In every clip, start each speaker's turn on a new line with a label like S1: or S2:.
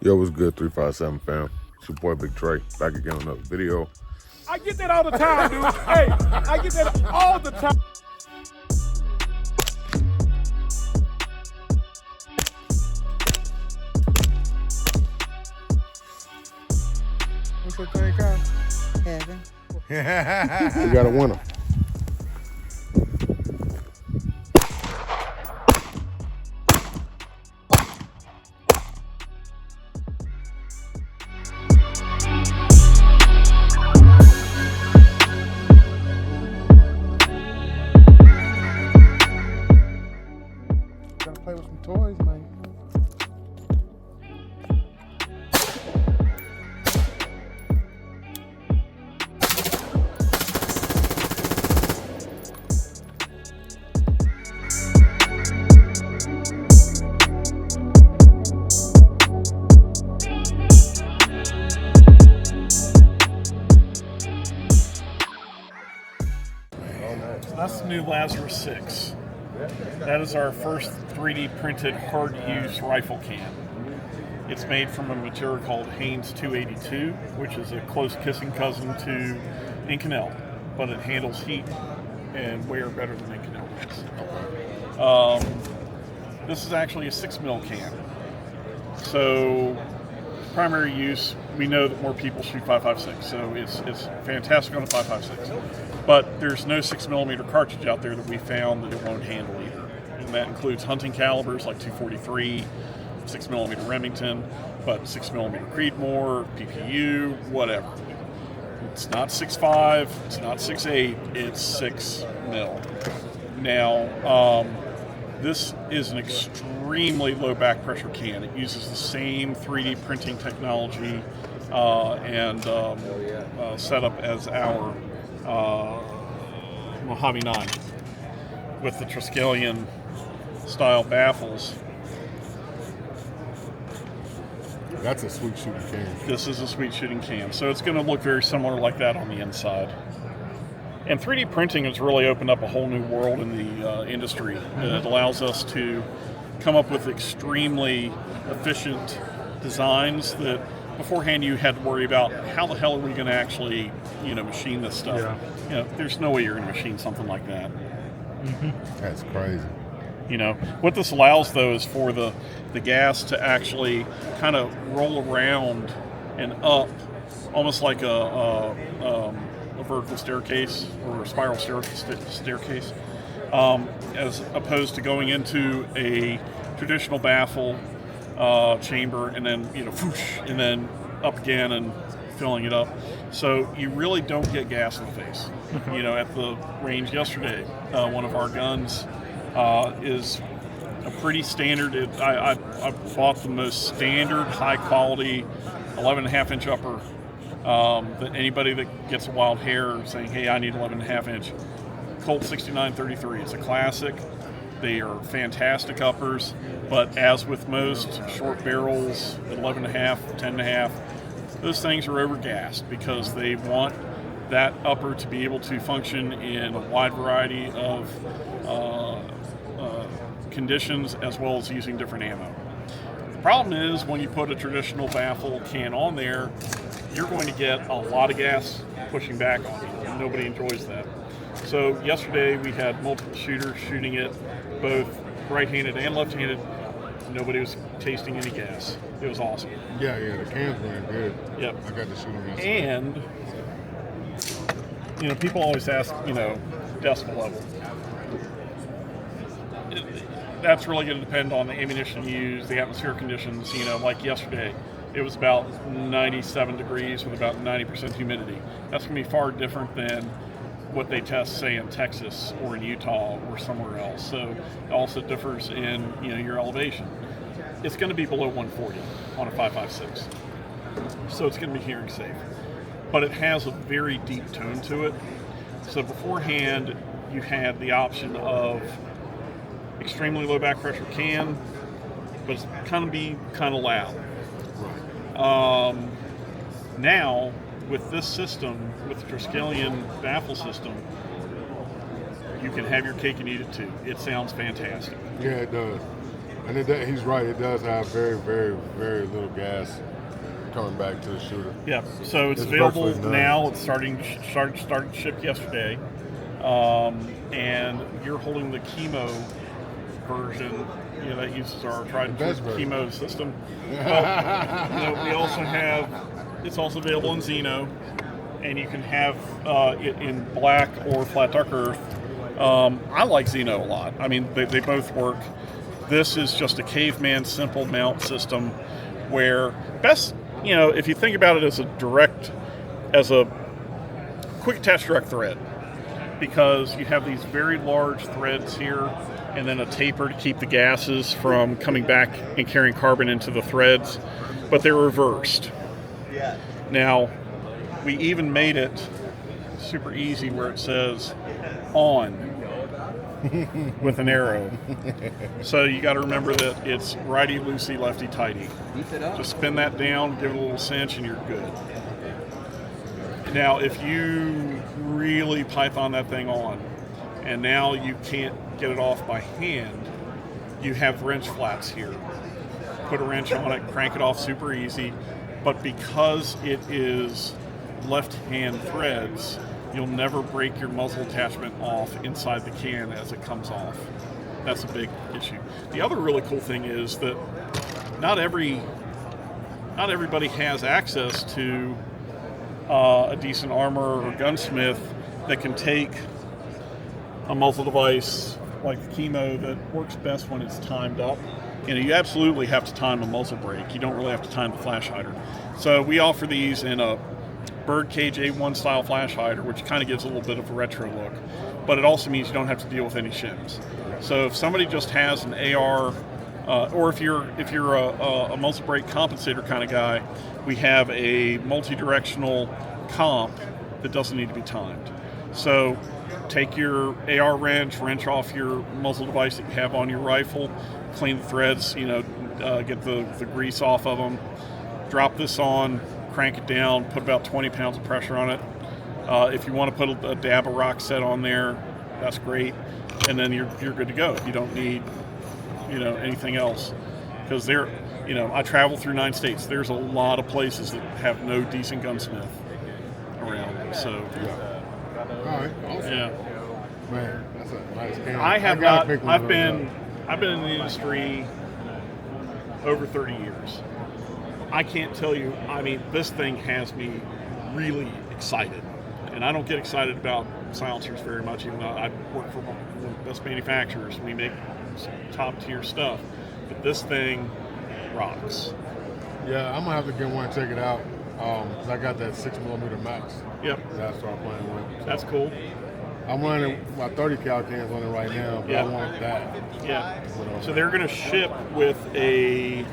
S1: Yo, what's good, 357 fam? It's your boy Big Trey, back again on another video.
S2: I get that all the time, dude. Hey, I get that all the time.
S3: What's that thing called?
S4: Heaven.
S1: We got a winner.
S3: Gotta play with some toys, man.
S2: That's the new Lazarus 6. That is our first 3D printed hard-to-use rifle can. It's made from a material called Haynes 282, which is a close kissing cousin to Inconel, but it handles heat and wear better than Inconel does. This is actually a 6mm can. So, primary use, we know that more people shoot 5.56, so it's fantastic on a 5.56. But there's no 6mm cartridge out there that we found that it won't handle either. And that includes hunting calibers like 243, 6mm Remington, but 6mm Creedmoor, PPU, whatever. It's not 6.5, it's not 6.8, it's 6mm. Now, this is an extremely low back pressure can. It uses the same 3D printing technology and setup as our Mojave 9 with the Triskelion style baffles.
S1: That's a sweet shooting can.
S2: This is a sweet shooting can, so it's going to look very similar like that on the inside. And 3D printing has really opened up a whole new world in the industry. It allows us to come up with extremely efficient designs that beforehand you had to worry about how the hell are we going to actually, machine this stuff.
S3: Yeah.
S2: There's no way you're going to machine something like that.
S1: That's crazy.
S2: What this allows though is for the gas to actually kind of roll around and up, almost like a vertical staircase or a spiral staircase, as opposed to going into a traditional baffle chamber and then whoosh, and then up again and filling it up. So you really don't get gas in the face. At the range yesterday, one of our guns is a pretty standard. I bought the most standard, high quality 11.5-inch upper that anybody that gets a wild hair saying, hey, I need 11.5-inch. Colt 6933 is a classic. They are fantastic uppers, but as with most short barrels, 11.5, 10.5, those things are overgassed because they want that upper to be able to function in a wide variety of conditions as well as using different ammo. The problem is when you put a traditional baffle can on there, you're going to get a lot of gas pushing back on you, and nobody enjoys that. So yesterday we had multiple shooters shooting it, both right-handed and left-handed. Nobody was tasting any gas. It was awesome.
S1: Yeah, the cans ran good.
S2: Yep.
S1: I got to shoot them yesterday.
S2: And, people always ask, decibel level. That's really going to depend on the ammunition used, the atmospheric conditions. Like yesterday, it was about 97 degrees with about 90% humidity. That's going to be far different than what they test, say, in Texas or in Utah or somewhere else. So it also differs in, your elevation. It's going to be below 140 on a 5.56. So it's going to be hearing safe. But it has a very deep tone to it. So beforehand, you had the option of extremely low back pressure can, but it's kind of loud. Now, with this system, with the Triskelion baffle system, you can have your cake and eat it too. It sounds fantastic.
S1: Yeah, it does.
S3: And he's right. It does have very, very, very little gas coming back to the shooter.
S2: Yeah. So it's available now. It's started to ship yesterday, and you're holding the chemo version. That uses our tried and true chemo system. But, we also have. It's also available in Xeno, and you can have it in black or flat dark earth. I like Xeno a lot. I mean, they both work. This is just a caveman simple mount system where if you think about it as a quick attach direct thread, because you have these very large threads here and then a taper to keep the gases from coming back and carrying carbon into the threads, but they're reversed. Now, we even made it super easy where it says on with an arrow. So you got to remember that it's righty loosey, lefty tighty. Just spin that down, give it a little cinch, and you're good. Now, if you really python that thing on, and now you can't get it off by hand, you have wrench flats here. Put a wrench on it, crank it off super easy. But because it is left-hand threads, you'll never break your muzzle attachment off inside the can as it comes off. That's a big issue. The other really cool thing is that not everybody has access to a decent armor or gunsmith that can take a muzzle device like the Chemo that works best when it's timed up. You absolutely have to time a muzzle brake. You don't really have to time the flash hider. So we offer these in a birdcage A1 style flash hider, which kind of gives a little bit of a retro look, but it also means you don't have to deal with any shims. So if somebody just has an AR, or if you're a muzzle brake compensator kind of guy, we have a multi-directional comp that doesn't need to be timed. So take your AR wrench off your muzzle device that you have on your rifle, clean the threads, get the grease off of them, drop this on, crank it down, put about 20 pounds of pressure on it. If you want to put a dab of rock set on there, that's great, and then you're good to go. You don't need anything else, because I travel through 9 states. There's a lot of places that have no decent gunsmith around. So
S3: all right, awesome.
S2: Yeah,
S3: man, that's a nice can.
S2: I've been in the industry over 30 years. I can't tell you, this thing has me really excited. And I don't get excited about silencers very much, even though I work for one of the best manufacturers. We make top tier stuff. But this thing rocks.
S3: Yeah, I'm going to have to get one and check it out. Because I got that 6mm max.
S2: Yep.
S3: That's what I'm playing with. So
S2: that's cool.
S3: I'm running my 30 cal cans on it right now, but I want that.
S2: Yeah. So they're going to ship with a...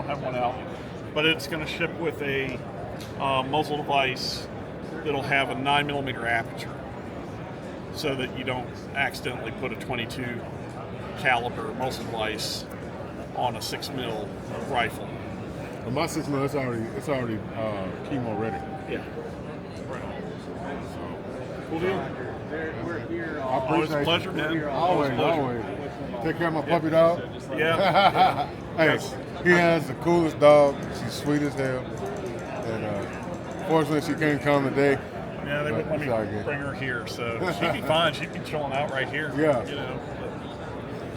S2: have one out, but it's going to ship with a muzzle device that'll have a 9mm aperture, so that you don't accidentally put a 22 caliber muzzle device on a 6mm rifle.
S3: But my 6mm, it's already chemo ready.
S2: Yeah. Cool deal.
S3: Always
S2: a pleasure, man.
S3: Always. Take care of my puppy dog.
S2: Yeah.
S3: Hey, he has the coolest dog. She's sweet as hell. And fortunately, she couldn't come today.
S2: Yeah, they wouldn't let me bring her here, so she'd be fine. She'd be chilling out right here.
S3: Yeah.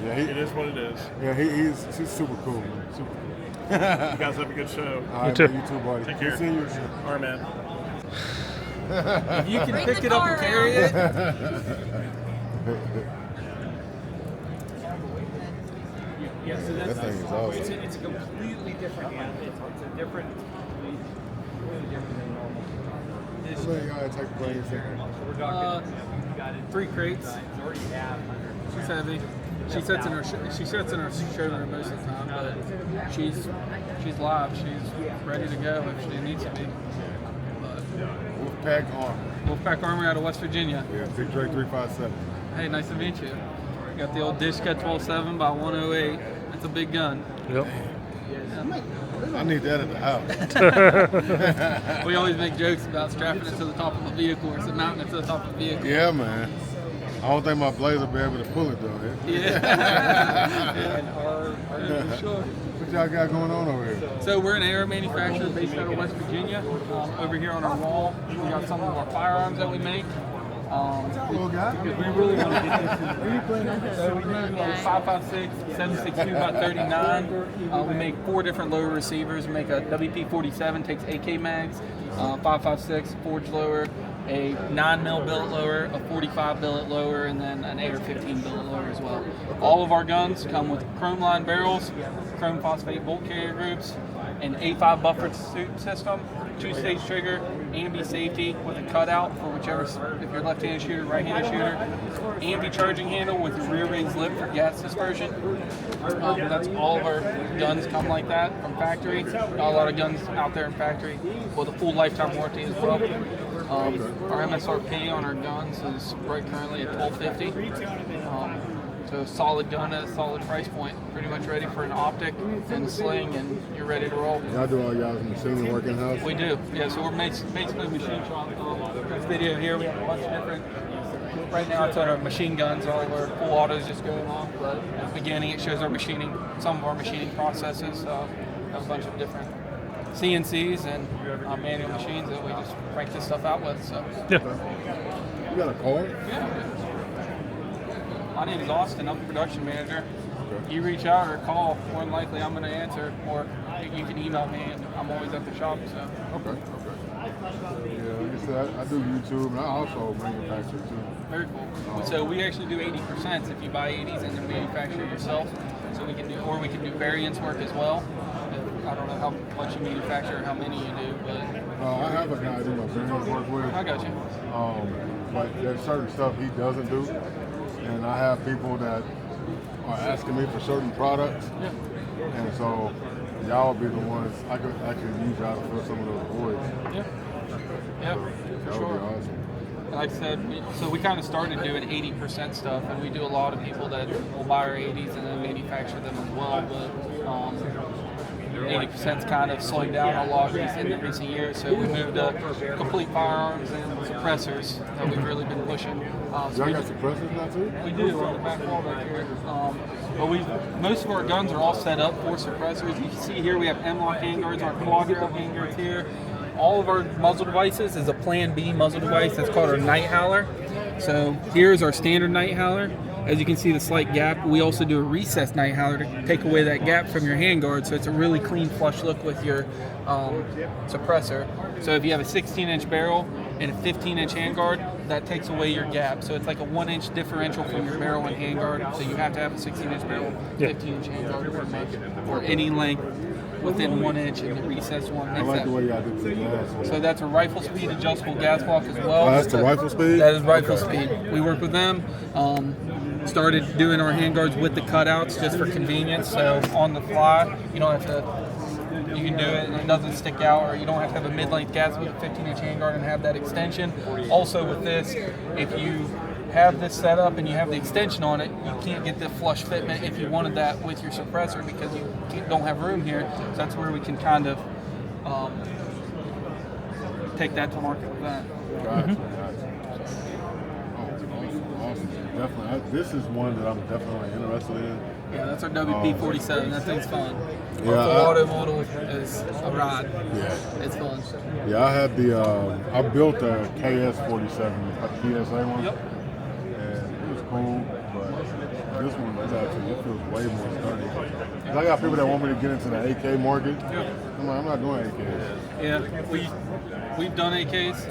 S2: Yeah, it is what it is.
S3: Yeah, she's super cool, man. Super cool.
S2: You guys have a good show.
S3: All right, you too, buddy.
S2: Take care.
S3: Good seeing you.
S2: All right, man.
S4: If you can pick it up and carry it. Yeah, so
S3: that thing is awesome.
S4: It's a completely different animal. It's a different, completely different than normal.
S3: How many y'all take planes in?
S4: 3 crates. She's heavy. She sits in her showroom most of the time, but she's live. She's ready to go if she needs to be. Wolfpack Armory out of West Virginia.
S3: Yeah, Big Drake 357.
S4: Hey, nice to meet you. Got the old Dishka 12.7 by 108. That's a big gun.
S5: Yep.
S4: Yeah.
S3: I need that at the house.
S4: We always make jokes about strapping it to the top of a vehicle or mounting it to the top of a vehicle.
S3: Yeah, man. I don't think my Blazer will be able to pull it though.
S4: Yeah.
S3: What y'all got going on over here?
S4: So we're an air manufacturer based out of West Virginia. Over here on our wall, we got some of our firearms that we make.
S3: Cool guy.
S4: We really want to get this in. So we make 5.56, 7.62 by 39. We make 4 different lower receivers. We make a WP-47, takes AK mags, 5.56 forged lower, a 9mm billet lower, a 45 billet lower, and then an AR-15 billet lower as well. All of our guns come with chrome line barrels, chrome phosphate bolt carrier groups, an A5 buffered suit system, 2-stage trigger, ambi safety with a cutout for whichever, if you're left-handed shooter, right-handed shooter, ambi charging handle with a rear raised lip for gas dispersion. That's all of our guns come like that from factory. Got a lot of guns out there in factory with a full lifetime warranty as well. Our MSRP on our guns is right currently at $1250. So solid gun at a solid price point. Pretty much ready for an optic and a sling, and you're ready to roll.
S3: Y'all do all y'all's machining work in house?
S4: We do. Yeah. So we're basically machine shop. This video here, we have a bunch of different. Right now, it's on our machine guns. All of our full autos just going off. But at the beginning, it shows our machining, some of our machining processes. We have a bunch of different CNCs and manual machines that we just crank this stuff out with. So.
S3: You got a card?
S4: Yeah. My name is Austin. I'm the production manager. You reach out or call, more than likely I'm going to answer, or you can email me, and I'm always at the shop. So.
S3: Okay. Yeah, like I said, I do YouTube, and I also manufacture too.
S4: Very cool. So we actually do 80% if you buy 80s and then manufacture yourself. So we can do, or we can do variants work as well. I don't know how much you manufacture or how many you do, but
S3: I have a guy I do my variant work with.
S4: I got you.
S3: But there's certain stuff he doesn't do. And I have people that are asking me for certain products, and so y'all will be the ones I could use y'all to fill some of those voids.
S4: Yeah,
S3: So
S4: for
S3: that
S4: sure.
S3: would be awesome.
S4: Like I said, we kind of started doing 80% stuff, and we do a lot of people that will buy our 80s and then manufacture them as well. But 80%'s kind of slowed down a lot in the recent years, so we moved to complete firearms and suppressors that we've really been pushing.
S3: Y'all got suppressors now too?
S4: We do on the back wall right here. But most of our guns are all set up for suppressors. You can see here we have M-lock handguards, our quad rail handguards here. All of our muzzle devices is a Plan B muzzle device that's called our night howler. So here's our standard night howler. As you can see the slight gap, we also do a recessed night howler to take away that gap from your handguard, so it's a really clean, flush look with your suppressor. So if you have a 16-inch barrel and a 15-inch handguard, that takes away your gap. So it's like a 1-inch differential from your barrel and handguard. So you have to have a 16-inch barrel, 15-inch handguard pretty much, or any length within 1 inch, and the recessed one makes
S3: I like
S4: that.
S3: the way y'all do the gas.
S4: So that's a rifle speed adjustable gas block as well.
S3: Oh, that's the rifle speed?
S4: That is rifle
S3: Okay.
S4: speed. We work with them. Started doing our handguards with the cutouts just for convenience. So on the fly, you don't have to. You can do it and it doesn't stick out, or you don't have to have a mid-length gas with a 15-inch handguard and have that extension. Also with this, if you have this set up and you have the extension on it, you can't get the flush fitment if you wanted that with your suppressor because you don't have room here. So that's where we can kind of take that to market with that.
S3: Gotcha. Awesome. Definitely. This is one that I'm definitely interested in.
S4: Yeah, that's our WP-47. That thing's fun.
S3: Yeah,
S4: Our full auto model is a ride.
S3: Yeah.
S4: It's fun.
S3: Yeah, I had I built a KS-47, a PSA one.
S4: Yep.
S3: And it was cool, but this one is actually, it feels way more sturdy. 'Cause I got people that want me to get into the AK market.
S4: Yep.
S3: I'm like, I'm not doing AKs.
S4: Yeah, we've done AKs.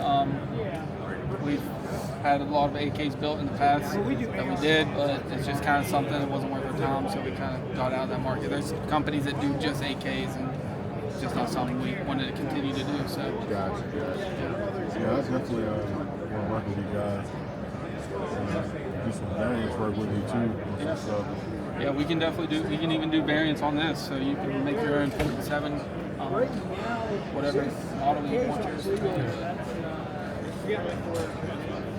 S4: We've had a lot of AKs built in the past that we did, but it's just kind of something that wasn't worth our time, so we kind of got out of that market. There's companies that do just AKs, and it's just not something we wanted to continue to do. So.
S3: Gotcha. Yeah, that's definitely want to work with you guys. Do some variants work with you too. And stuff.
S4: Yeah, we can definitely do. We can even do variants on this, so you can make your own 47, whatever model you want yours to be.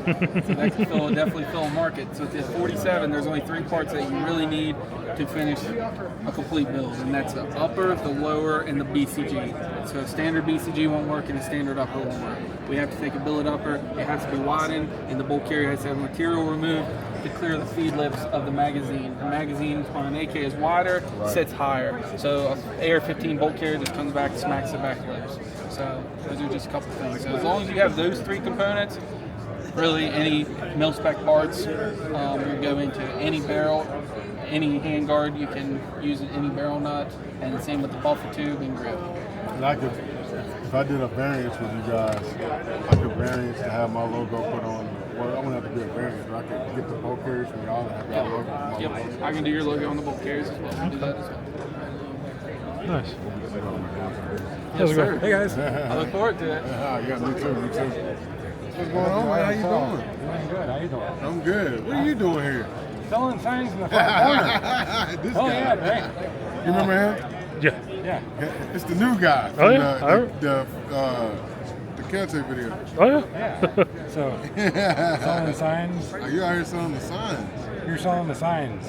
S4: So that could definitely fill a market. So at the 47, there's only 3 parts that you really need to finish a complete build, and that's the upper, the lower, and the BCG. So a standard BCG won't work, and a standard upper won't work. We have to take a billet upper. It has to be widened, and the bolt carrier has to have material removed to clear the feed lips of the magazine. The magazine on an AK is wider, sits higher. So a AR-15 bolt carrier just comes back and smacks the back lips. So those are just a couple things. So as long as you have those 3 components, really any mil-spec parts, you go into any barrel, any handguard, you can use any barrel nut, and the same with the buffer tube and grip.
S3: And I could, if I did a variance with you guys, I could variance to have my logo put on. Well, I wouldn't have to do a variance, but I could get the bolt carriers from y'all and have y'all logo.
S4: Yep, I can do your logo on the bolt carriers as well. Do that as well.
S5: Nice.
S4: Yes, sir.
S5: Hey guys.
S4: I look forward to it.
S3: Yeah, me too. What's going on, man? How you doing?
S5: Doing good. How you doing?
S3: I'm good. What are you doing here?
S5: Selling signs in the far corner.
S3: This
S5: Oh
S3: guy.
S5: yeah, right.
S3: You remember him?
S5: Yeah.
S3: It's the new guy
S5: Oh,
S3: from
S5: yeah.
S3: the Kente video.
S5: Oh yeah. So selling the signs.
S3: Are you out here selling the signs?
S5: You're selling the signs.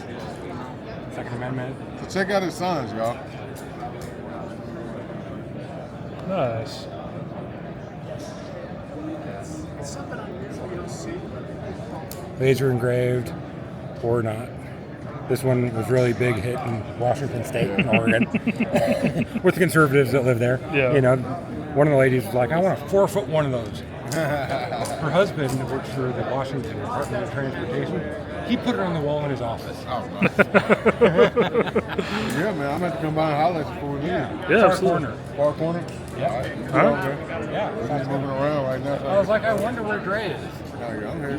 S5: Second Amendment.
S3: So check out his signs, y'all.
S5: Nice. Laser engraved or not. This one was really big hit in Washington State and Oregon with the conservatives that live there.
S2: Yeah.
S5: You know, one of the ladies was like, I want a 4-foot one of those. Her husband works for the Washington Department of Transportation. He put it on the wall in his office.
S3: Oh, nice. Yeah, man. I'm going to have to come by and holler at you before we leave.
S5: Yeah,
S2: Yeah,
S5: far corner.
S3: Far corner?
S5: Yeah.
S3: All right.
S2: Huh?
S3: Okay.
S5: Yeah.
S3: We're just moving around right now.
S5: I was like, I wonder where Dre is.
S3: Oh, yeah, I'm here.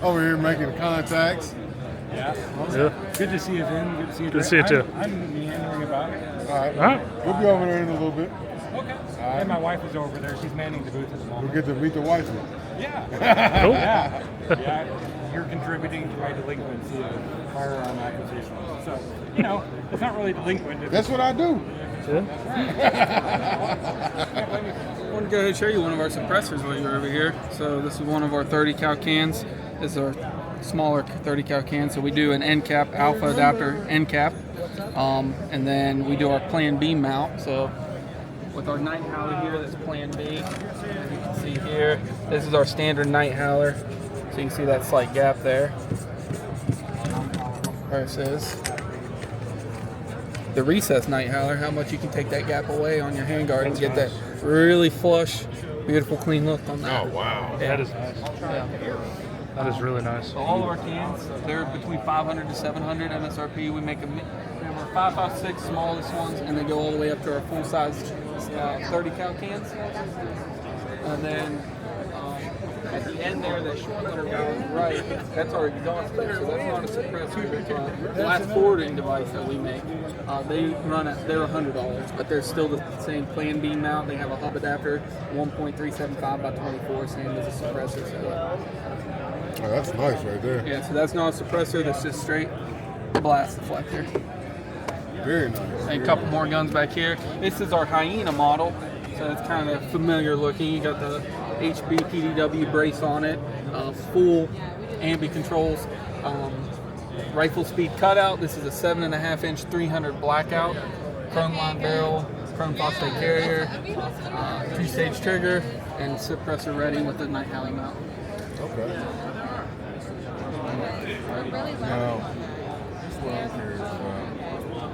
S3: Over here making contacts.
S5: Yeah.
S2: Yeah.
S5: Good to see you, Vin. Good to see you.
S2: Good to see you, too.
S5: I'm meandering about.
S3: All right.
S2: All right.
S3: We'll be over there in a little bit.
S5: Okay. And my wife is over there. She's manning the booth at the
S3: We'll
S5: moment.
S3: get to meet the wifey.
S5: Yeah.
S2: Cool.
S5: Yeah. Yeah. You're contributing to my delinquency of firearm acquisition. So, you know, it's not really delinquent. It's
S3: That's what I do.
S4: I want to go ahead and show you one of our suppressors while you're over here. So this is one of our 30 cal cans. This is our smaller 30 cal can. So we do an end cap alpha adapter end cap, and then we do our Plan B mount. So with our night howler here, that's Plan B. As you can see here, this is our standard night howler. So you can see that slight gap there. Versus the recessed night howler, how much you can take that gap away on your handguard and get that really flush, beautiful, clean look on that.
S3: Oh, wow.
S2: That is nice.
S4: Yeah.
S2: That is really nice.
S4: So all of our cans, they're between 500 to 700 MSRP. We make them, our 5.56 smallest ones, and they go all the way up to our full-size 30 cal cans. And then at the end there, that short letter valve right, that's our exhaust plate, so that's not a suppressor. Blast forwarding device that we make, they run at, they're $100, but they're still the same Plan B mount. They have a hub adapter, 1.375 by 24, same as a suppressor. So,
S3: Oh, that's nice right there.
S4: yeah, so that's not a suppressor, that's just straight blast deflector.
S3: Very nice.
S4: And a couple more guns back here. This is our Hyena model, so it's kind of familiar looking. You got the HB PDW brace on it, full ambi controls, rifle speed cutout. This is a 7.5 inch 300 blackout, chrome line barrel, chrome phosphate carrier, 2-stage trigger, and suppressor ready with the night howling mount.
S3: Okay. Now, this one I'm curious about.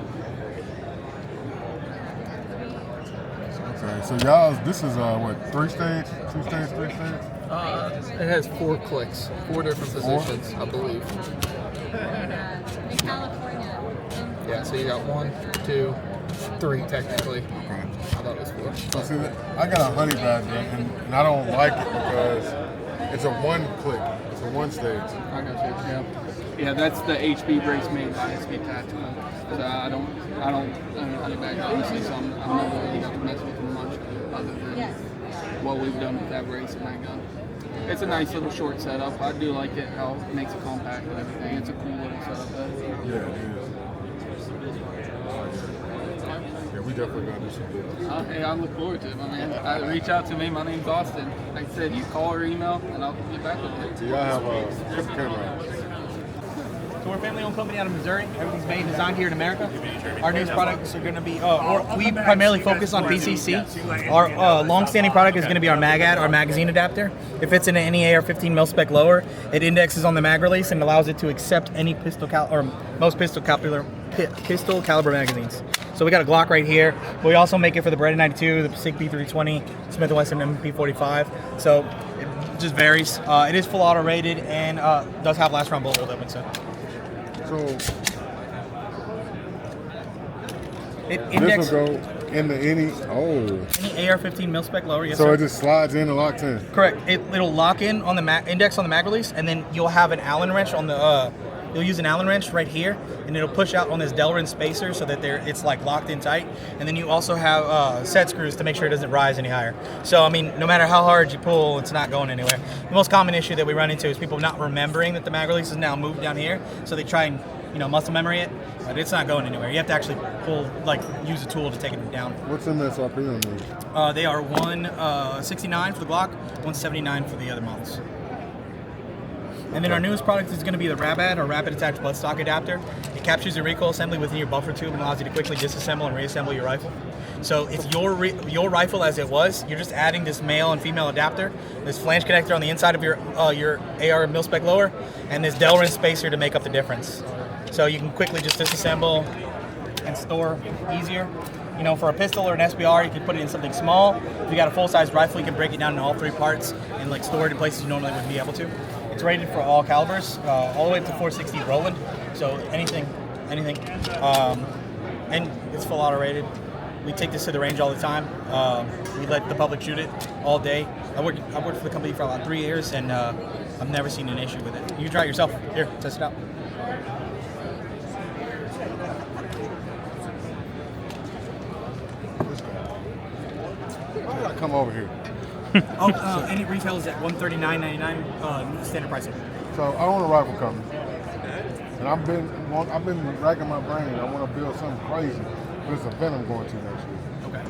S3: Okay, so y'all, this is what, 3-stage, 2-stage, 3-stage?
S4: It has 4 clicks, 4 different positions, I believe. Yeah, so you got 1, 2, 3 technically.
S3: Okay.
S4: I thought it was 4.
S3: So see, I got a honey badger, and I don't like it because it's a 1-click. It's a 1-stage.
S4: I got you. Yeah. Yeah, that's the HB brace made by SB Tattoo. I don't honey badger honestly, so I'm not really able to mess with them much other than what we've done with that brace and that gun. It's a nice little short setup. I do like it how it makes it compact and everything. It's a cool little setup.
S3: Yeah, it is. Yeah, we definitely got to do some business.
S4: Hey, I look forward to it, my man. Reach out to me. My name's Austin. Like I said, you call or email, and I'll get back with you.
S3: Do y'all have a camera?
S6: So we're a family-owned company out of Missouri. Everything's made and designed here in America. Our newest products are going to be, we primarily focus on PCC. Our long-standing product is going to be our MagAd, our magazine adapter. It fits into any AR-15 mil-spec lower. It indexes on the mag release and allows it to accept any most pistol caliber magazines. So we got a Glock right here. We also make it for the Beretta 92, the SIG P320, Smith & Wesson MP45. So it just varies. It is full auto rated and does have last round bullet hold open. So
S3: this will go into any
S6: AR-15 mil-spec lower. Yes,
S3: so
S6: sir.
S3: it just slides in and locks in.
S6: Correct. It'll lock in on the index on the mag release, and then you'll have an Allen wrench on the. You'll use an Allen wrench right here, and it'll push out on this Delrin spacer so that it's like locked in tight. And then you also have set screws to make sure it doesn't rise any higher. So I mean, no matter how hard you pull, it's not going anywhere. The most common issue that we run into is people not remembering that the mag release is now moved down here, so they try and muscle memory it, but it's not going anywhere. You have to actually use a tool to take it down.
S3: What's MSRP on these?
S6: They are $169 for the Glock, $179 for the other models. And then our newest product is going to be the RABAD, or Rapid Attached Bloodstock Adapter. It captures your recoil assembly within your buffer tube and allows you to quickly disassemble and reassemble your rifle. So it's your rifle as it was. You're just adding this male and female adapter, this flange connector on the inside of your AR mil-spec lower, and this Delrin spacer to make up the difference. So you can quickly just disassemble and store easier. For a pistol or an SBR, you can put it in something small. If you got a full-size rifle, you can break it down into all three parts and store it in places you normally wouldn't be able to. It's rated for all calibers, all the way up to 460 Roland. So anything. And it's full auto rated. We take this to the range all the time. We let the public shoot it all day. I worked for the company for about 3 years, and I've never seen an issue with it. You try it yourself. Here, test it out.
S3: Why did I come over here?
S6: And it retails at $139.99 standard pricing.
S3: So I own a rifle company, and I've been racking my brain. I want to build something crazy, but it's an event I'm going to next year.
S6: Okay.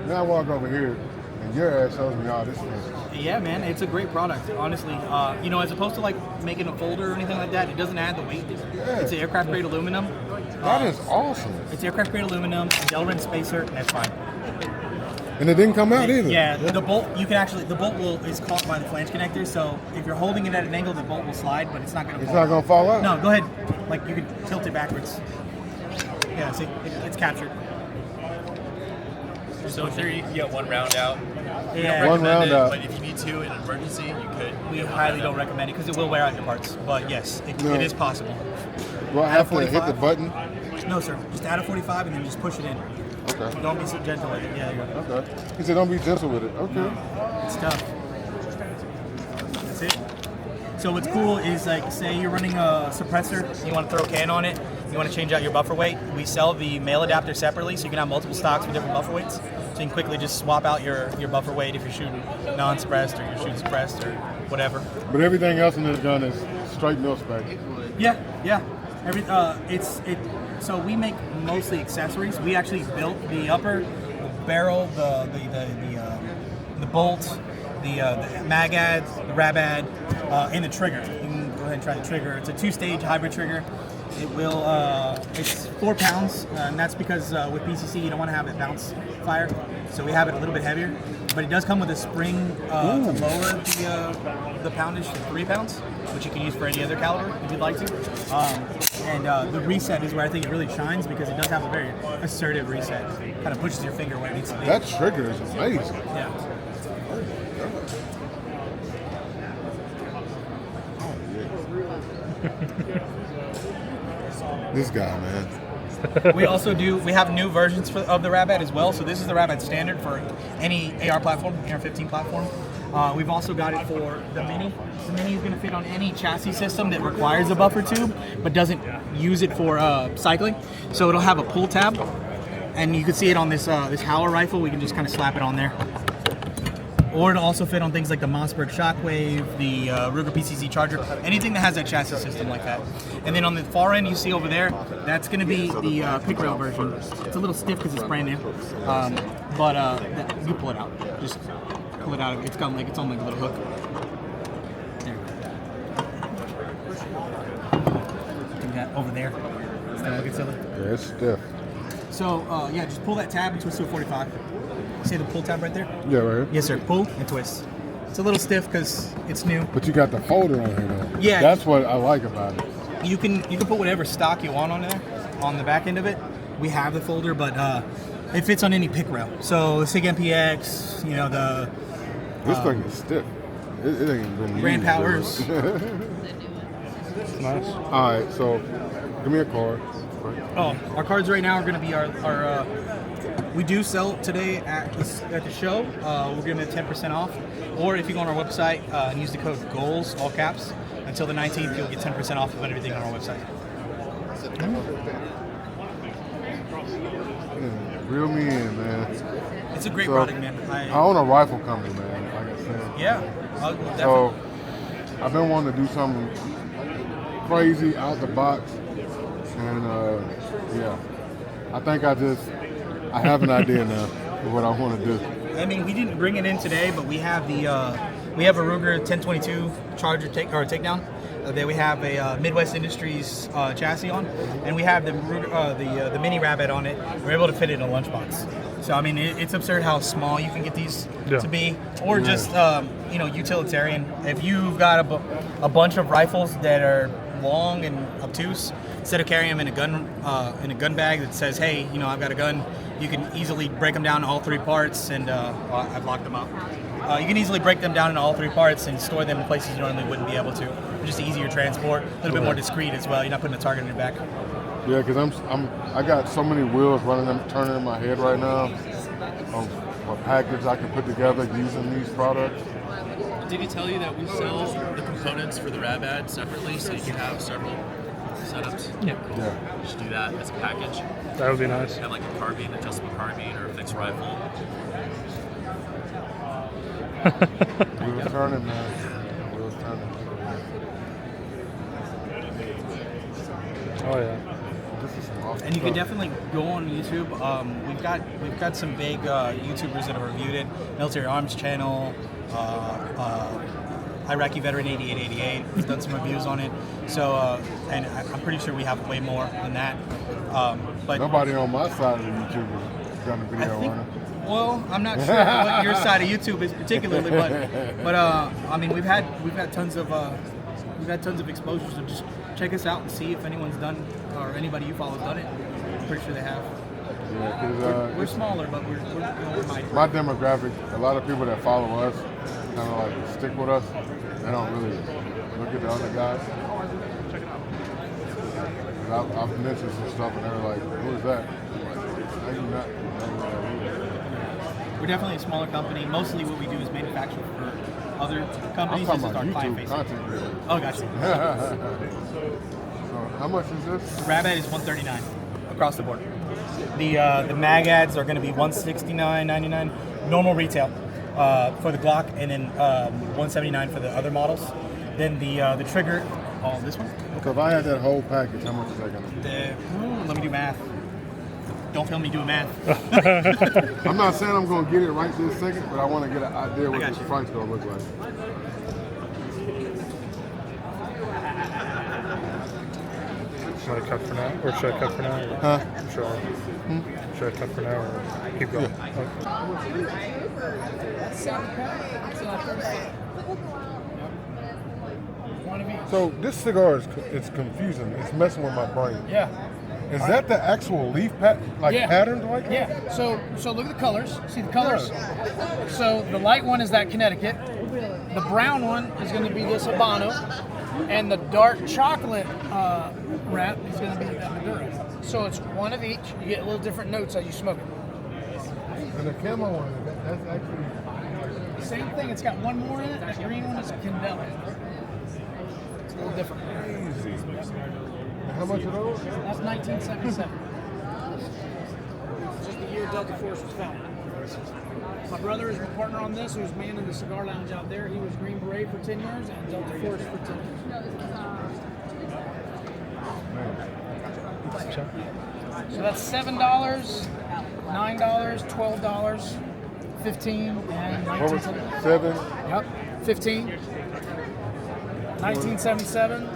S3: Then I walk over here, and your ass shows me all this thing.
S6: Yeah, man, it's a great product, honestly. As opposed to making a folder or anything like that, it doesn't add the weight.
S3: Yeah.
S6: It's an aircraft grade aluminum.
S3: That is awesome.
S6: It's aircraft grade aluminum, Delrin spacer, and that's fine.
S3: And it didn't come out either.
S6: Yeah, the bolt is caught by the flange connector, so if you're holding it at an angle, the bolt will slide, but it's not going to fall.
S3: It's not going to fall out?
S6: No, go ahead. You can tilt it backwards. Yeah, see, it's captured.
S7: So in theory, you can get one round out.
S6: Yeah.
S3: One round out.
S7: But if you need to in an emergency, you could.
S6: We highly don't recommend it because it will wear out your parts. But yes, it is possible.
S3: Well, I have to hit the button?
S6: No, sir. Just add a 45 and then just push it in.
S3: Okay.
S6: Don't be so gentle with it. Yeah, there you go.
S3: Okay. He said don't be gentle with it. Okay.
S6: It's tough. That's it. So what's cool is say you're running a suppressor, you want to throw a can on it, you want to change out your buffer weight. We sell the male adapter separately, so you can have multiple stocks with different buffer weights. So you can quickly just swap out your buffer weight if you're shooting non-suppressed or you're shooting suppressed or whatever.
S3: But everything else in this gun is straight mil-spec.
S6: Yeah. So we make mostly accessories. We actually built the upper, the barrel, the bolt, the MagAd, the RABAD, and the trigger. You can go ahead and try the trigger. It's a 2-stage hybrid trigger. It will, it's 4 pounds, and that's because with PCC you don't want to have it bounce fire, so we have it a little bit heavier. But it does come with a spring to lower the poundage to 3 pounds, which you can use for any other caliber if you'd like to. And the reset is where I think it really shines because it does have a very assertive reset. Kind of pushes your finger where it needs to be.
S3: That trigger is amazing.
S6: Yeah.
S3: This guy, man.
S6: We have new versions of the RABAD as well. So this is the RABAD standard for any AR platform, AR-15 platform. We've also got it for the Mini. The Mini is going to fit on any chassis system that requires a buffer tube, but doesn't use it for cycling. So it'll have a pull tab, and you can see it on this Howler rifle. We can just kind of slap it on there. or it'll also fit on things like the Mossberg Shockwave, the Ruger PCC Charger, anything that has that chassis system like that. And then on the far end you see over there, that's going to be the pick rail version. It's a little stiff because it's brand new, but you pull it out. Just pull it out. It's on like a little hook. There. Do that over there. Is that looking silly?
S3: Yeah, it's stiff.
S6: So yeah, just pull that tab and twist to a 45. See the pull tab right there?
S3: Yeah, right here.
S6: Yes, sir. Pull and twist. It's a little stiff because it's new.
S3: But you got the folder on here though.
S6: Yeah.
S3: That's what I like about it.
S6: You can put whatever stock you want on there, on the back end of it. We have the folder, but it fits on any pick rail. So SIG MPX, you know, the
S3: This thing is stiff. It ain't been
S6: Grand
S3: used,
S6: Powers.
S5: It's nice.
S3: All right, so give me a card.
S6: Oh, our cards right now are going to be our we do sell today at the show. We're giving it 10% off. Or if you go on our website and use the code GOALS, all caps, until the 19th, you'll get 10% off of everything on our website.
S3: Reel me in, man.
S6: It's a great
S3: So,
S6: product, man.
S3: I own a rifle company, man. Like I said.
S6: Yeah.
S3: So I've been wanting to do something crazy out the box, and yeah, I think I have an idea now of what I want to do.
S6: I mean, we didn't bring it in today, but we have a Ruger 1022 Charger takedown. Then we have a Midwest Industries chassis on, and we have the mini Rabbit on it. We're able to fit it in a lunchbox. So I mean, it's absurd how small you can get these to be, or just utilitarian. If you've got a bunch of rifles that are long and obtuse, instead of carrying them in a gun bag that says, "Hey, I've got a gun," you can easily break them down to all three parts, and I've locked them up. You can easily break them down into all three parts and store them in places you normally wouldn't be able to. Just easier transport, a little bit more discreet as well. You're not putting a target in your back.
S3: Yeah, because I got so many wheels turning in my head right now of a package I can put together using these products.
S7: Did he tell you that we sell the components for the Rabad separately, so you can have several setups?
S5: Yeah.
S7: Cool.
S3: Yeah.
S7: You should do that as a package.
S5: That would be nice.
S7: Have like a carbine, adjustable carbine, or a fixed rifle.
S3: Wheels turning, man. Wheels turning.
S5: Oh yeah.
S3: This is some awesome
S6: And you can
S3: stuff.
S6: definitely go on YouTube. We've got some big YouTubers that have reviewed it. Military Arms Channel, Iraqi Veteran 8888 has done some reviews on it. So and I'm pretty sure we have way more than that. But
S3: Nobody on my side of the YouTube has done a video on it.
S6: well, I'm not sure what your side of YouTube is particularly, but I mean we've had tons of exposure. So just check us out and see if anyone's done or anybody you follow has done it. I'm pretty sure they have.
S3: Yeah, 'cause,
S6: We're smaller, but we're mighty.
S3: my demographic, a lot of people that follow us kind of like stick with us. They don't really look at the other guys. I've mentioned some stuff and they're like, who is that? I'm like, how you not?
S6: We're definitely a smaller company. Mostly what we do is manufacture for other
S3: I'm
S6: companies.
S3: talking
S6: This is
S3: about
S6: our client
S3: YouTube
S6: face.
S3: content creators.
S6: Oh, gotcha.
S3: So how much is this?
S6: Rabbit is $139 across the board. The mag ads are going to be $169.99 normal retail for the Glock, and then $179 for the other models. Then the trigger, this one.
S3: So if I had that whole package, how much is that gonna be?
S6: Let me do math. Don't film me doing math.
S3: I'm not saying I'm gonna get it right this second, but I want to get an idea what
S6: got
S3: this
S6: you.
S3: price gonna look like.
S5: Should I cut for now, or should I cut for now? Or
S3: Huh?
S5: Should I cut for now, or keep going? Okay.
S3: So this cigar it's confusing. It's messing with my brain.
S4: Yeah.
S3: Is that the actual leaf patterned like that?
S4: Yeah. So look at the colors. See the colors? So the light one is that Connecticut. The brown one is going to be this Habano. And the dark chocolate wrap is going to be that Maduro. So it's one of each. You get a little different notes as you smoke it.
S3: And the camo one, that's actually
S4: Same thing. It's got one more in it. That green one is Candela. It's a little different.
S3: crazy. And how much are those?
S4: That's 1977. Just the year Delta Force was founded.
S8: My brother is my partner on this, who's manning the cigar lounge out there. He was Green Beret for 10 years and Delta Force for 10 years. So that's $7, $9, $12, 15, and
S3: What was
S8: 19.
S3: 7?
S8: Yep, 15, 1977,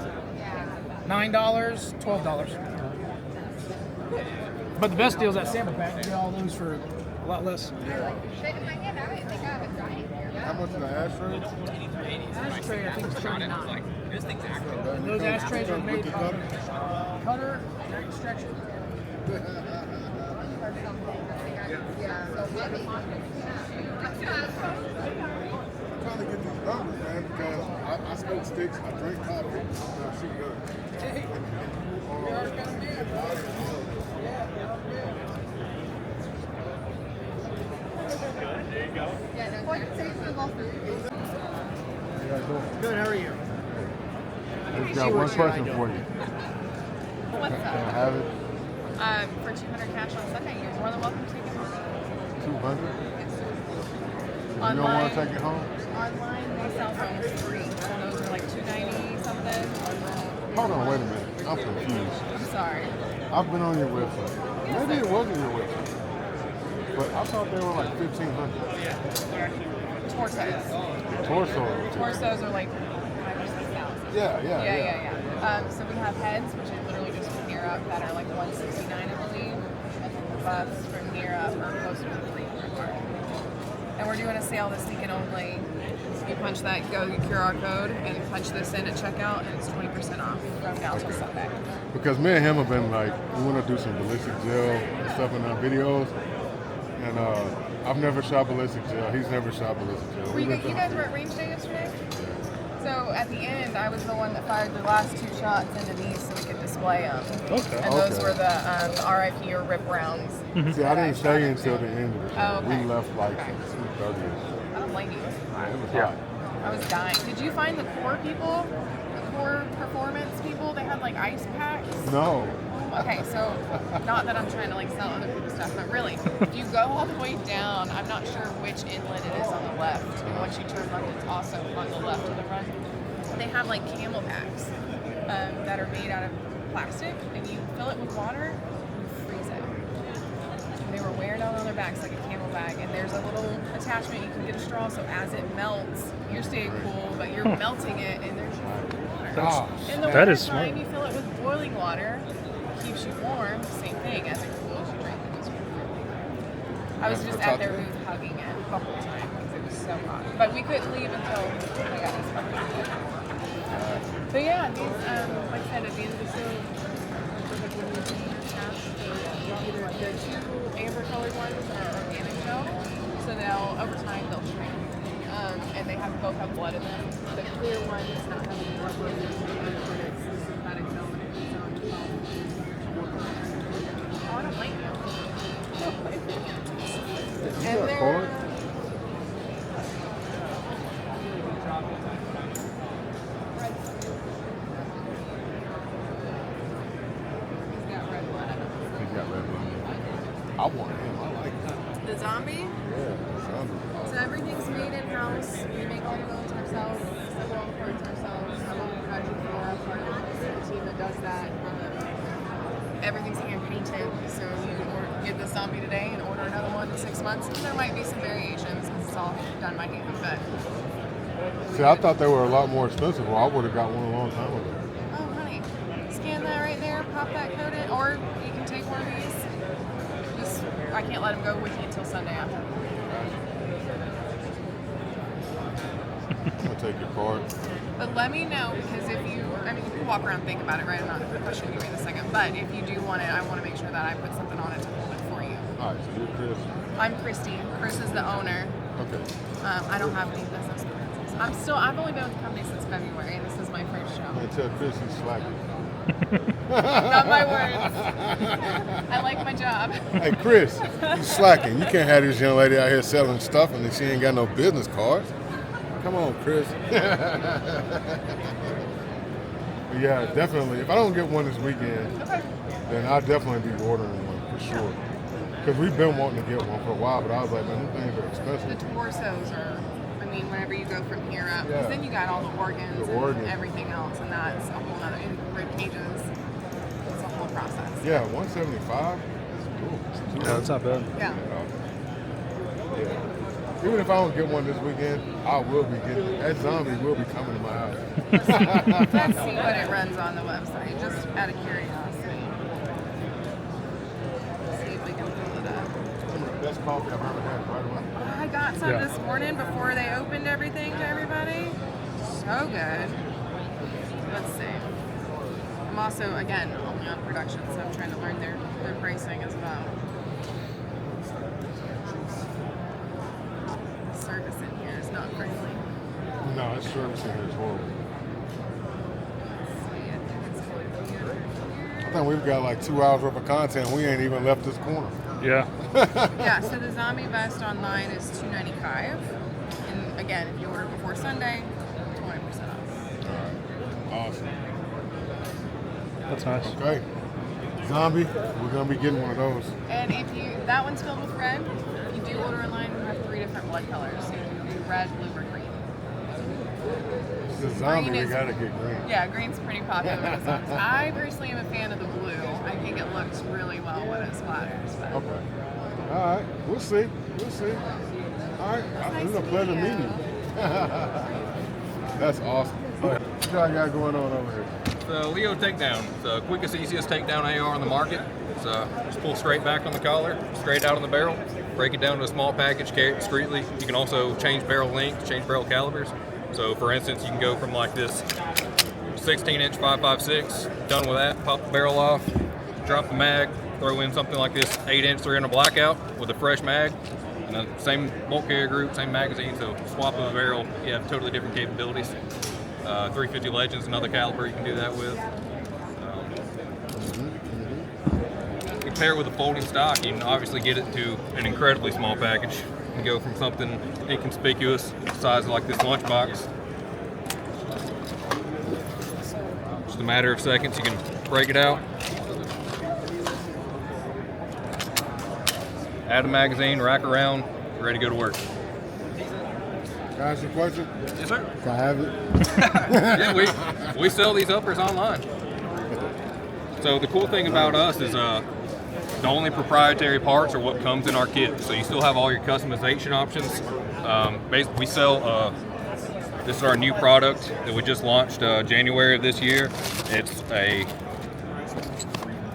S8: $9, $12. But the best deal is that sample pack. You get all those for a lot less.
S3: How much in the ashtray?
S8: Ashtray, I think it's $29. And those ashtrays are made by Cutter, Jerry Stretcher.
S3: I'm trying to get these numbers, man, because I smoke sticks, I drink coffee, I shoot guns.
S8: Good, how are you?
S3: I've got one question for you.
S9: What's
S3: Can I
S9: up?
S3: have it?
S9: For 200 cash on Sunday, you're more than welcome to take it home.
S3: 200? You don't want to take it home?
S9: Online, they sell phones free. So those are like $290 something.
S3: Hold on, wait a minute. I'm confused.
S9: I'm sorry.
S3: I've been on your website. Maybe it wasn't your website. But I thought they were like 1,500.
S9: Torsos. Torsos are like 5 or 6,000.
S3: Yeah.
S9: So we have heads, which are literally just from here up, that are like $169, I believe. And then the buffs from here up are closer to $300. And we're doing a sale this weekend only. You punch that, go to your QR code, and punch this in at checkout, and it's 20% off from now till Sunday.
S3: Because me and him have been like, we want to do some ballistic gel and stuff in our videos. And I've never shot ballistic gel. He's never shot ballistic gel.
S9: You guys were at range day yesterday? So at the end, I was the one that fired the last 2 shots into these so we could display them.
S3: Okay.
S9: And those were the RIP or RIP rounds.
S3: See, I didn't stay until the end of the show.
S9: Oh, okay.
S3: We left like 2:30.
S9: I don't blame you.
S3: It was hot.
S9: I was dying. Did you find the core people? The core performance people? They had like ice packs?
S3: No.
S9: Okay, so not that I'm trying to like sell other people's stuff, but really, if you go all the way down, I'm not sure which inlet it is on the left. And once you turn left, it's also on the left of the run. They have like camel packs that are made out of plastic, and you fill it with water, and freeze it. They were wearing it on their backs like a camel bag, and there's a little attachment you can get a straw, so as it melts, you're staying cool, but you're melting it, and there's just water. In the
S10: That is
S9: wintertime,
S10: smart.
S9: you fill it with boiling water, keeps you warm, same thing, as it cools, you drink it. I was just at their booth hugging it the whole time because it was so hot. But we couldn't leave until we got this fucking. So yeah, these, like I said, at the end of the show, either the 2 amber colored ones are organic gel, so over time they'll shrink. And they both have blood in them. The clear one does not have any rubber, it's synthetic gel in it. Oh, I don't like them. And they're...
S3: I want him. I like him.
S9: The zombie?
S3: Yeah, zombie.
S9: So everything's made in-house. We make all the bullets ourselves, assemble all the parts ourselves. I'm on the project for our part of the team that does that. Everything's hand-painted, so you can get the zombie today and order another one in 6 months. There might be some variations because it's all done by hand, but...
S3: See, I thought they were a lot more expensive. Well, I would have got one a long time ago.
S9: Oh, honey. Scan that right there, pop that code in, or you can take one of these. I can't let them go with you until Sunday after.
S3: I'm going to take your card.
S9: But let me know, because if you, I mean, you can walk around and think about it, right? I'm not pushing you in a second. But if you do want it, I want to make sure that I put something on it to hold it for you.
S3: All right, so you're Chris.
S9: I'm Christy. Chris is the owner.
S3: Okay.
S9: I don't have any business cards. I've only been with the company since February, and this is my first show.
S3: I'm going to tell Chris he's slacking.
S9: Not my words. I like my job.
S3: Hey, Chris, you slacking. You can't have this young lady out here selling stuff and she ain't got no business cards. Come on, Chris. Yeah, definitely. If I don't get one this weekend, then I'll definitely be ordering one for sure. Because we've been wanting to get one for a while, but I was like, man, these things are
S9: The
S3: expensive.
S9: torsos are, I mean, whenever you go from here up, because
S3: Yeah.
S9: then you got all the organs
S3: The
S9: and
S3: organs.
S9: everything else, and that's a whole other, and rib cages. It's a whole process.
S3: Yeah, 175. That's cool.
S10: Yeah, that's not bad.
S9: Yeah.
S3: Even if I don't get one this weekend, I will be getting it. That zombie will be coming to my house.
S9: Let's see what it runs on the website, just out of curiosity. See if we can pull it up.
S3: Some of the best coffee I've ever had, by the way.
S9: I got some
S10: Yeah.
S9: this morning before they opened everything to everybody. So good. Let's see. I'm also, again, only on production, so I'm trying to learn their pricing as well. Service in here is not friendly.
S3: No, it's servicing here is horrible.
S9: Let's see, I think it's going here.
S3: I think we've got like 2 hours worth of content. We ain't even left this corner.
S10: Yeah.
S9: Yeah, so the zombie vest online is $295. And again, if you order before Sunday, 20% off.
S3: Awesome.
S10: That's nice.
S3: Okay. Zombie, we're going to be getting one of those.
S9: And if you, that one's filled with red. If you do order online, we have 3 different blood colors. So you can do red, blue, or green.
S3: The zombie,
S9: Green
S3: we
S9: is-
S3: got to get green.
S9: Yeah, green's pretty popular with zombies. I personally am a fan of the blue. I think it looks really well when it splatters. But
S3: Okay. All right. We'll see. We'll see. All right. It's a pleasure meeting you. That's awesome. What y'all got going on over here?
S11: The Leo takedown. It's the quickest, easiest takedown AR on the market. It's just pull straight back on the collar, straight out on the barrel, break it down to a small package, carry it discreetly. You can also change barrel length, change barrel calibers. So for instance, you can go from like this 16-inch 5.56, done with that, pop the barrel off, drop the mag, throw in something like this 8-inch 300 blackout with a fresh mag, and the same bolt carrier group, same magazine, so swap of a barrel, you have totally different capabilities. 350 Legends, another caliber you can do that with. You pair it with a folding stock, you can obviously get it to an incredibly small package. You go from something inconspicuous, the size of like this lunchbox. Just a matter of seconds, you can break it out. Add a magazine, rack around, ready to go to work.
S3: Can I ask you a question?
S11: Yes, sir.
S3: Can I have it?
S11: Yeah, we sell these uppers online. So the cool thing about us is the only proprietary parts are what comes in our kit. So you still have all your customization options. Basically, we sell, this is our new product that we just launched January of this year. It's a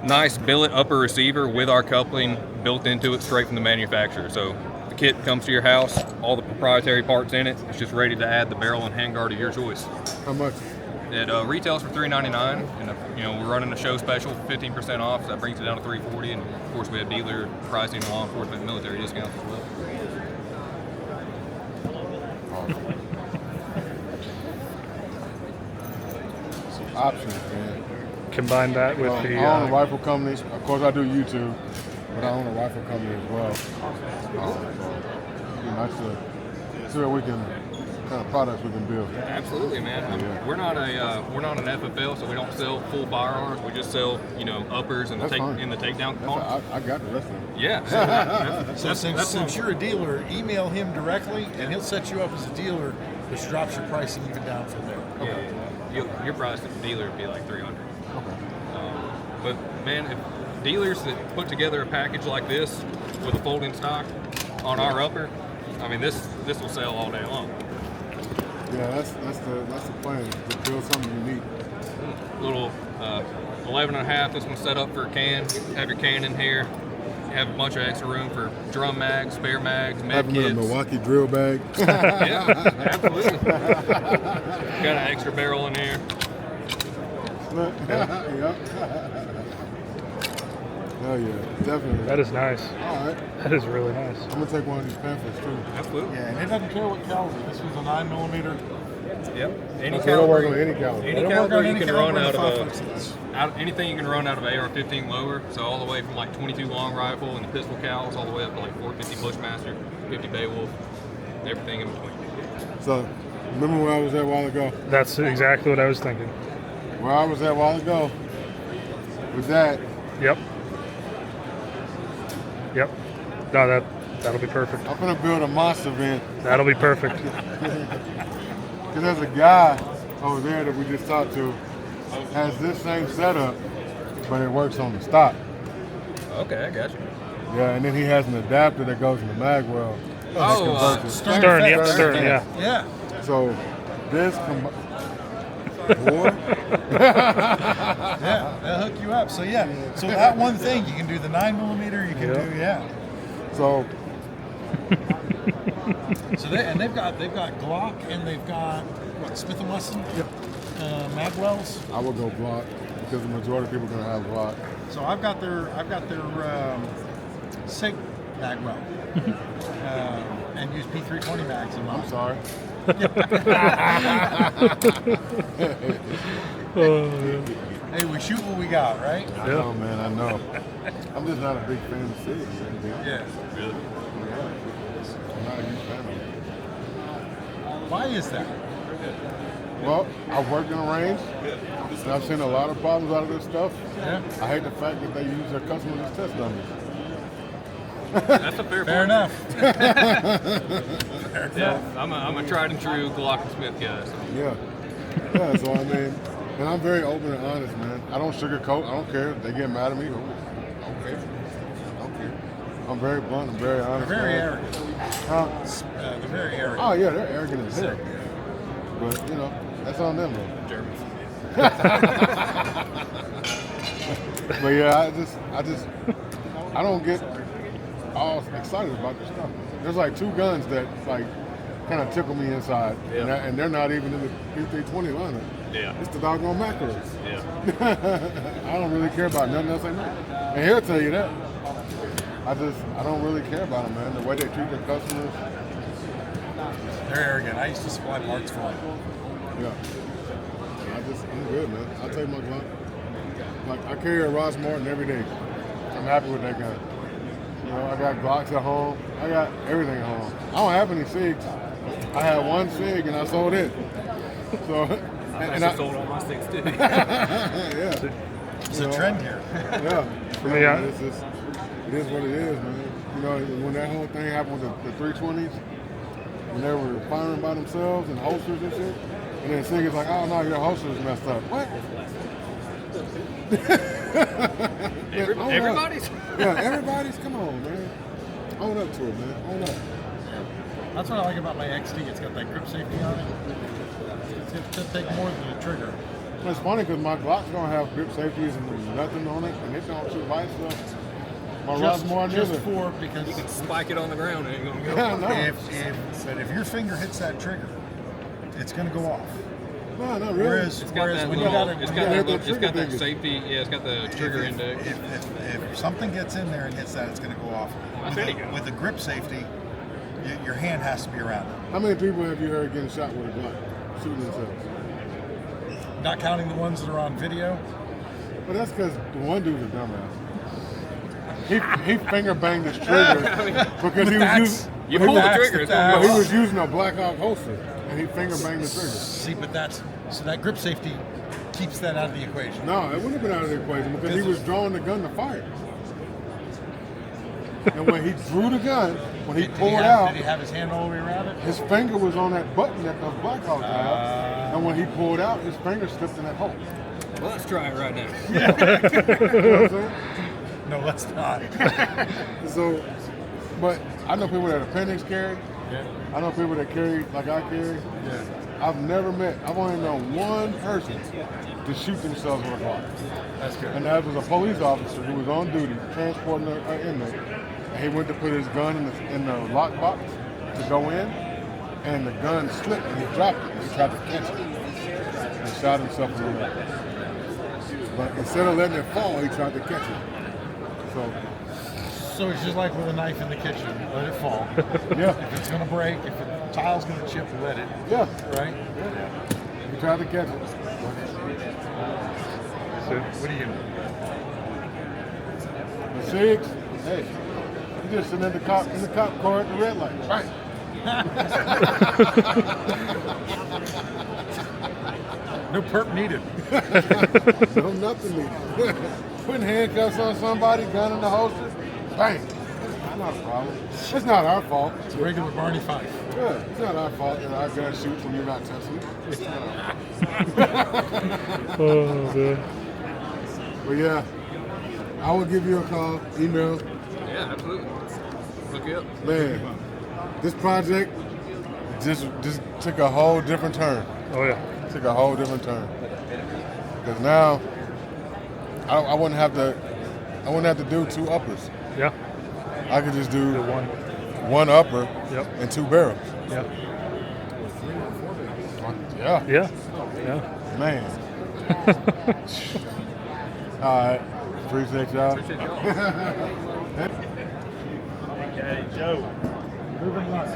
S11: nice billet upper receiver with our coupling built into it straight from the manufacturer. So the kit comes to your house, all the proprietary parts in it. It's just ready to add the barrel and handguard of your choice.
S3: How much?
S11: It retails for $399, and you know we're running a show special, 15% off. So that brings it down to $340, and of course we have dealer pricing, law enforcement, military discounts as well.
S3: Some options, man.
S10: Combine that with the.
S3: I own a rifle company. Of course, I do YouTube, but I own a rifle company as well. So it'd be nice to see what we can, kind of products we can build.
S11: Absolutely, man.
S3: Yeah.
S11: We're not an FFL, so we don't sell full firearms. We just sell, you know, uppers and
S3: That's fine.
S11: in the takedown
S3: That's
S11: components.
S3: I got the rest of them.
S11: Yeah.
S12: So since you're a dealer, email him directly, and he'll set you up as a dealer, which drops your pricing even down from there.
S11: Yeah. Your price at the dealer would be like $300.
S3: Okay.
S11: But man, if dealers that put together a package like this with a folding stock on our upper, I mean this will sell all day long.
S3: Yeah, that's the plan, to build something unique.
S11: Little 11.5. This one's set up for a can. Have your can in here. You have a bunch of extra room for drum mags, spare mags, med
S3: Have them in a
S11: kits.
S3: Milwaukee drill bag.
S11: Yeah, absolutely. Got an extra barrel in here.
S3: Yep. Hell yeah, definitely.
S10: That is nice.
S3: All right.
S10: That is really nice.
S3: I'm gonna take one of these pamphlets too.
S11: Absolutely.
S12: Yeah, and it doesn't care what caliber. This was a 9mm.
S11: Yep. Any
S3: So it'll work on
S11: caliber.
S3: any caliber.
S11: Any
S12: It'll work
S11: caliber
S12: on
S11: you
S12: any
S11: can
S12: caliber
S11: run
S12: in
S11: out
S12: the
S11: of
S12: 5.56.
S11: anything you can run out of AR-15 lower, so all the way from like 22 long rifle and the pistol cals, all the way up to like 450 Bushmaster, 50 Beowulf, everything in between.
S3: So, remember where I was at a while ago?
S10: That's exactly what I was thinking.
S3: Where I was at a while ago with that.
S10: Yep. Yep. No, that'll be perfect.
S3: I'm gonna build a monster van.
S10: That'll be perfect.
S3: Because there's a guy over there that we just talked to, has this same setup, but it works on the stock.
S11: Okay, I got you.
S3: Yeah, and then he has an adapter that goes in the mag well.
S10: Stern, yeah.
S12: Yeah.
S3: So this
S12: Yeah, they'll hook you up. So yeah, so that one thing you can do the 9mm, you can do
S3: So
S12: they've got Glock and they've got what, Smith & Wesson?
S3: Yep.
S12: Magwells.
S3: I would go Glock because the majority of people are gonna have Glock.
S12: So I've got their SIG Magwell and use P320 mags in mine.
S3: I'm sorry.
S12: Hey, we shoot what we got, right?
S3: I know, man. I know. I'm just not a big fan of SIG.
S12: Yeah.
S3: Really? I'm not a huge fan of it.
S12: Why is that?
S3: Well, I've worked in a range, and I've seen a lot of problems out of this stuff.
S12: Yeah.
S3: I hate the fact that they use their customers as test dummies.
S11: That's a fair point.
S12: enough.
S11: Yeah, I'm a tried and true Glock and Smith guy. So.
S3: Yeah. Yeah, so I mean, and I'm very open and honest, man. I don't sugarcoat. I don't care. If they get mad at me. I don't care. I don't care. I'm very blunt and very honest.
S12: They're very
S3: man.
S12: arrogant.
S3: Huh?
S12: They're very arrogant.
S3: Oh, yeah, they're arrogant as hell. But, you know, that's on them, though.
S11: Germans.
S3: But yeah, I don't get all excited about this stuff. There's like two guns that like kind of tickle me inside, and they're not even in the P320 lineup.
S11: Yeah.
S3: It's the doggone macros.
S11: Yeah.
S3: I don't really care about nothing else they make. And he'll tell you that. I don't really care about them, man. The way they treat their customers.
S12: They're arrogant. I used to supply parts for them.
S3: Yeah. I'm good, man. I'll take my Glock. Like, I carry a Ross Martin every day. I'm happy with that gun. You know, I got Glocks at home. I got everything at home. I don't have any SIGs. I had one SIG and I sold it. So,
S11: I sold all my SIGs too.
S3: Yeah.
S12: It's a trend here.
S3: Yeah.
S10: Yeah.
S3: It is what it is, man. You know, when that whole thing happened with the 320s, when they were firing by themselves and holsters and shit, and then SIG is like, oh no, your holster's messed up. What?
S11: Everybody's?
S3: Yeah, everybody's. Come on, man. Own up to it, man. Own up.
S12: That's what I like about my XT. It's got that grip safety on it. It's going to take more than a trigger.
S3: It's funny because my Glock's don't have grip safeties and nothing on it, and it don't shoot light stuff. My Ross Martin
S12: just
S3: either.
S12: for because
S11: You can spike it on the ground and it ain't gonna go.
S3: Yeah, no.
S12: but if your finger hits that trigger, it's going to go off.
S3: No, not really.
S12: Whereas
S11: It's got that
S12: when
S11: little,
S12: you got
S11: it's
S12: it,
S11: got that
S3: trigger thingy.
S11: safety. Yeah, it's got the trigger index.
S12: if something gets in there and hits that, it's going to go off. With the grip safety, your hand has to be around it.
S3: How many people have you heard getting shot with a Glock, shooting themselves?
S12: Not counting the ones that are on video.
S3: But that's because the one dude's a dumbass. He finger banged his trigger because he was using.
S11: You pull the trigger. It's gonna
S3: He
S11: go
S3: was
S11: off.
S3: using a Black Hawk holster, and he finger banged the trigger.
S12: See, but so that grip safety keeps that out of the equation.
S3: No, it wouldn't have been out of the equation because he was drawing the gun to fire. And when he drew the gun, when he pulled out,
S12: Did he have his hand all the way around it?
S3: his finger was on that button that the Black Hawk had, and when he pulled out, his finger slipped in that hole.
S11: Well, let's try it right now.
S3: You know what I'm saying?
S12: No, let's not.
S3: So, but I know people that appendix carry.
S12: Yeah.
S3: I know people that carry like I carry.
S12: Yeah.
S3: I've only known one person to shoot themselves with a Glock.
S12: That's good.
S3: And that was a police officer who was on duty transporting an inmate. And he went to put his gun in the lockbox to go in, and the gun slipped and he dropped it. And he tried to catch it and shot himself in the leg. But instead of letting it fall, he tried to catch it.
S12: So it's just like with a knife in the kitchen. Let it fall.
S3: Yeah.
S12: If it's going to break, if the tile's going to chip, let it.
S3: Yeah.
S12: Right?
S3: He tried to catch it.
S12: So what do you do?
S3: The SIGs, hey, you just sit in the cop car at the red light. Right.
S12: No perp needed.
S3: No nothing needed. Putting handcuffs on somebody, gun in the holster, bang. not a problem. It's not our fault.
S12: It's a regular Barney Fife.
S3: Yeah, it's not our fault that our gun shoots when you're not touching it. It's not our fault.
S10: Oh, man.
S3: But yeah, I will give you a call, email.
S11: Yeah, absolutely. Look it up.
S3: Man, this project just took a whole different turn.
S10: Oh, yeah.
S3: Took a whole different turn. Because now I wouldn't have to do 2 uppers.
S10: Yeah.
S3: I could just do
S10: The
S3: one upper
S10: Yep.
S3: and 2 barrels.
S10: Yeah.
S3: Yeah.
S10: Yeah. Yeah.
S3: Man. All right. Appreciate y'all.
S13: Hey, Joe. Moving along.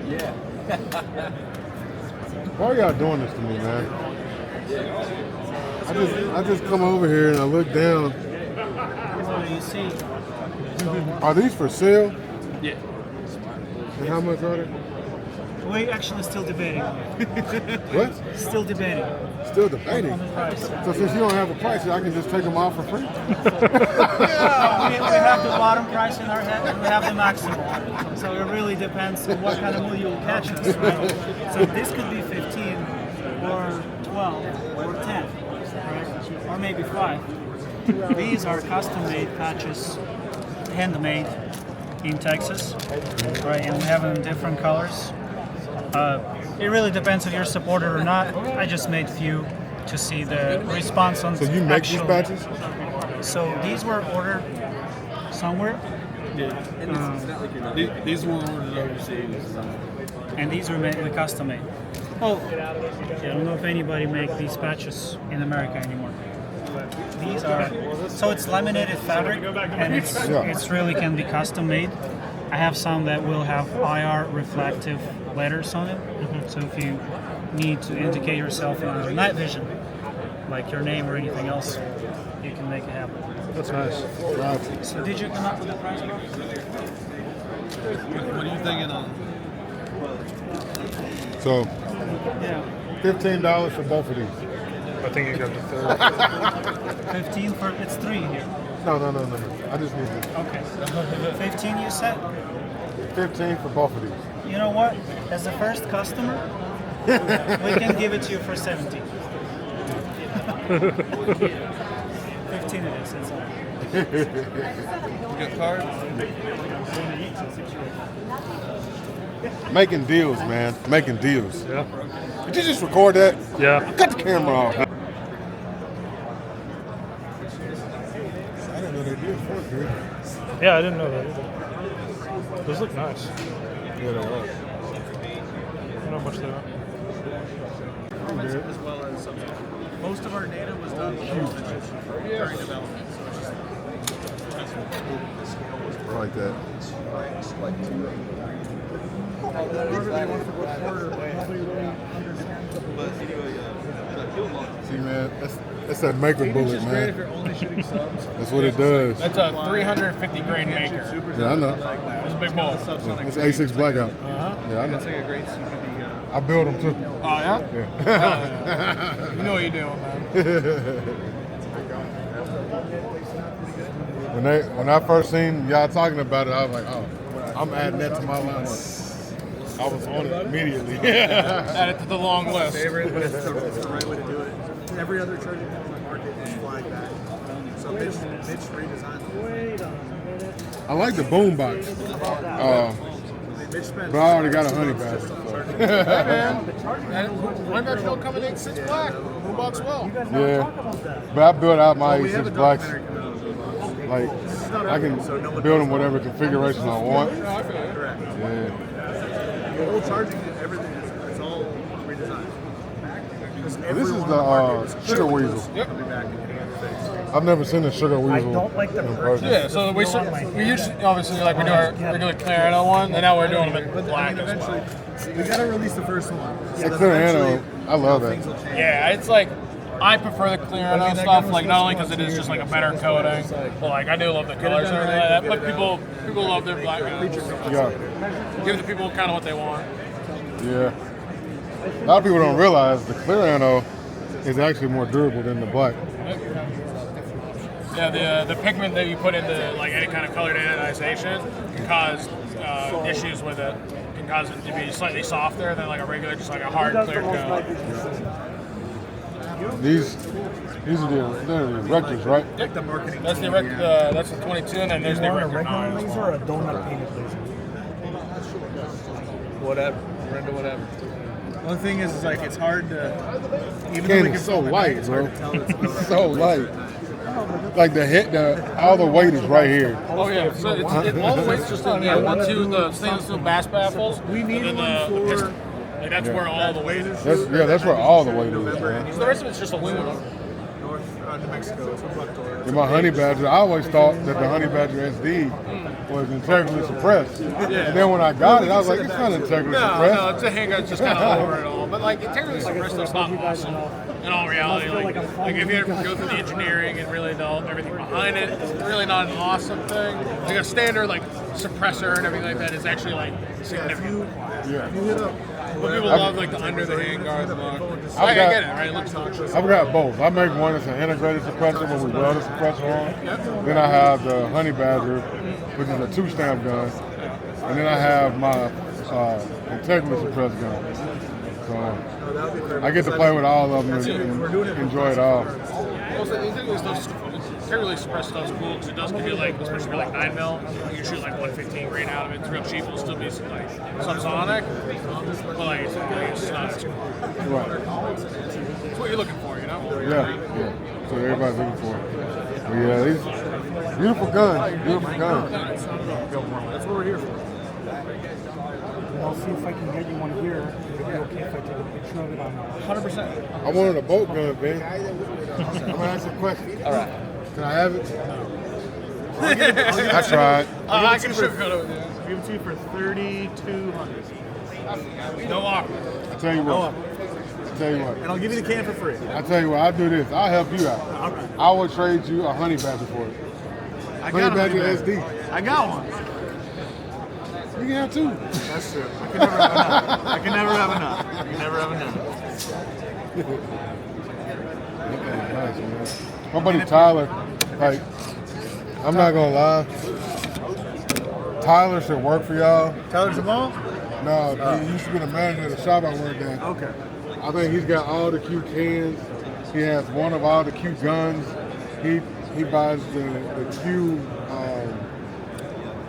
S13: Yeah.
S3: Why are y'all doing this to me, man? I just come over here and I look down.
S13: You see.
S3: Are these for sale?
S13: Yeah.
S3: And how much are they?
S13: We're actually still debating.
S3: What?
S13: Still debating.
S3: Still debating.
S13: On the price.
S3: So since you don't have a price, I can just take them off for free?
S13: We have the bottom price in our head and we have the maximum. So it really depends on what kind of mood you'll catch us, right? So this could be 15 or 12 or 10, right? Or maybe 5. These are custom-made patches, handmade in Texas, right? And we have them in different colors. It really depends if you're supported or not. I just made few to see the response on.
S3: So you make these patches?
S13: So these were ordered somewhere.
S2: These were ordered overseas.
S13: And these were we custom made. Oh, I don't know if anybody make these patches in America anymore. But these are, so it's laminated fabric and it's really can be custom made. I have some that will have IR reflective letters on it. So if you need to indicate yourself under night vision, like your name or anything else, you can make it happen.
S10: That's nice.
S13: So did you come up with the price, bro?
S2: What are you thinking on?
S3: So,
S13: Yeah.
S3: $15 for both of these.
S10: I think you got the third.
S13: 15 for, it's 3 here.
S3: No. I just need this.
S13: Okay. 15 you said?
S3: 15 for both of these.
S13: You know what? As the first customer, we can give it to you for 17. 15 it is, that's all.
S2: You got cards?
S3: Making deals, man. Making deals.
S10: Yeah.
S3: Did you just record that?
S10: Yeah.
S3: Cut the camera off. I didn't know they did for good.
S10: Yeah, I didn't know that either. Those look nice.
S3: Yeah, they are.
S10: I don't know how much they are.
S7: As well as most of our data was done during development. So it's just
S3: I like that. See, man, that's that maker bullet, man. That's what it does.
S4: That's a 350 grain maker.
S3: Yeah, I know.
S4: It's a big ball.
S3: Yeah, it's A6 blackout. Yeah, I know. I build them too.
S4: Oh, yeah?
S3: Yeah.
S4: You know what you're doing, man.
S3: When I first seen y'all talking about it, I was like, oh, I'm adding that to my lineup. I was on it immediately.
S4: Add it to the long list.
S7: favorite, but it's the right way to do it. Every other charging pad on the market is flagged back. So Mitch redesigned the whole thing.
S3: I like the boom box. But I already got a honey badger.
S12: Why not you come in 8.6 black? Boombox well.
S3: Yeah. But I built out my A6 blacks. Like, I can build them whatever configuration I want. Yeah.
S7: The whole charging, everything is all redesigned.
S3: This is the sugar weasel. I've never seen a sugar weasel.
S13: I don't like the
S3: in person.
S4: Yeah, so we usually, obviously, like we do our regular Clarano one, and now we're doing them in black as well.
S7: We gotta release the first one.
S3: The Clarano, I love that.
S4: Yeah, it's like, I prefer the Clarano stuff, like not only because it is just like a better coating, but like I do love the colors and everything like that, but people love their black guns.
S3: Yeah.
S4: Give the people kind of what they want.
S3: Yeah. A lot of people don't realize the Clarano is actually more durable than the black.
S14: Yeah, the pigment that you put into like any kind of colored anodization can cause issues with it. Can cause it to be slightly softer than like a regular, just like a hard clear coat.
S3: These are the rectors, right?
S14: Yep. That's the 22, and then there's the regular 9 as well.
S13: Or a donut painted laser?
S7: Whatever. We're into whatever. One thing is like it's hard to. Even
S3: Can
S7: though we
S3: is
S7: can
S3: so
S7: film it,
S3: light,
S7: it's
S3: bro.
S7: hard to tell it's
S3: It's so light. Like all the weight is right here.
S14: Oh yeah, so all the weight's just in there. The stainless steel bass baffles.
S7: We need
S14: and
S7: one
S14: then the
S7: for.
S14: piston. Like that's where all the weight is.
S3: That's where all the weight is. Man.
S14: So the rest of it's just aluminum.
S7: North New Mexico. It's a buckler.
S3: In my honey badger, I always thought that the honey badger SD was integrally suppressed. And then when I got it, I was like, it's not integrally suppressed.
S14: No, it's a handgun. It's just kind of over it all. But like integrally suppressed stuff's not awesome. In all reality, like if you ever go through the engineering and really know everything behind it, it's really not an awesome thing. Like a standard like suppressor and everything like that is actually like significant.
S3: Yeah.
S14: But people love like the under the handguard look. I get it, right? It looks noxious.
S3: I've got both. I make one that's an integrated suppressor where we weld a suppressor on. Then I have the honey badger, which is a 2-stamp gun. And then I have my integrally suppressed gun. So I get to play with all of them and enjoy it all.
S14: Well, so integrally suppressed stuff's cool because it does give you like, especially for like 9mm, you can shoot like 115 grain out of it. It's real cheap. It'll still be like subsonic, but like it's not as cool.
S3: Right.
S14: It's what you're looking for, you know?
S3: Yeah. So everybody's looking for it. But yeah, these beautiful guns. Beautiful guns.
S14: That's what we're here for.
S13: I'll see if I can get you one here. Would it be okay if I take a picture of it on
S14: 100%.
S3: I wanted a boat gun, man. I'm going to ask a question.
S14: All right.
S3: Can I have it? I tried.
S14: I can sugarcoat it with you.
S7: Give it to you for $3,200.
S14: No offer.
S3: I tell you what.
S7: And I'll give you the can for free.
S3: I tell you what, I'll do this. I'll help you out.
S7: All right.
S3: I will trade you a honey badger for it. Honey badger SD.
S7: I got one.
S3: You can have two.
S7: That's true. I can never have enough. I can never have enough. I can never have enough.
S3: Nice, man. My buddy Tyler, like, I'm not gonna lie. Tyler should work for y'all.
S7: Tyler Jamal?
S3: No, he used to be the manager of the shop I worked at.
S7: Okay.
S3: I think he's got all the Q cans. He has one of all the Q guns. He buys the Q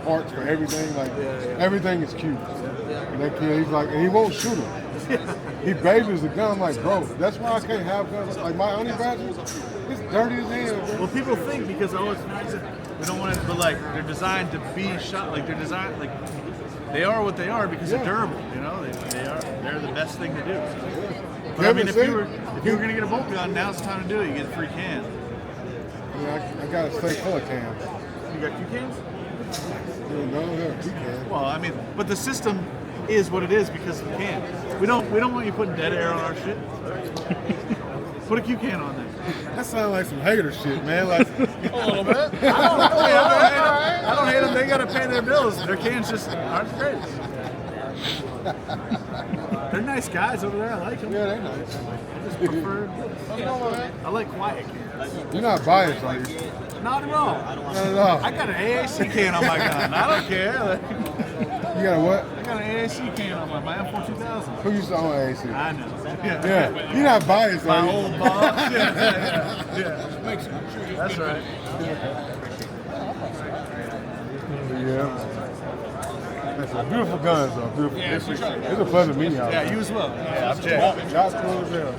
S3: parts for everything. Like everything is Q. And that kid, he's like, and he won't shoot him. He babies the gun. I'm like, bro, that's why I can't have guns. Like my honey badger, it's dirty as hell, bro.
S7: Well, people think because we don't want it, but like they're designed to be shot. Like they're designed, like they are what they are because they're durable. You know, they're the best thing to do. But I mean, if you were gonna get a bolt gun, now's the time to do it. You get a free can.
S3: Yeah, I gotta stay full of cans.
S7: You got Q cans?
S3: No, Q cans.
S7: Well, I mean, but the system is what it is because of the can. We don't want you putting dead air on our shit. Put a Q can on there.
S3: That sounds like some hater shit, man. Like
S14: a little bit.
S7: I don't hate them. They gotta pay their bills. Their cans just aren't great. They're nice guys over there. I like them.
S3: Yeah, they're nice.
S7: I just prefer. I like quiet cans.
S3: You're not biased, are you?
S7: Not at all.
S3: Not at all.
S7: I got an AAC can on my gun. I don't care.
S3: You got a what?
S7: I got an AAC can on my M4 2000.
S3: Who used to own AC?
S7: I know.
S3: Yeah. You're not biased, are you?
S7: My old boss. Yeah. That's right.
S3: Yeah. That's a beautiful guns, though. Beautiful.
S14: Yeah, for sure.
S3: It's a pleasure meeting y'all.
S7: Yeah, you as well.
S14: Yeah,
S7: I'm Jay.
S3: Y'all cool as hell.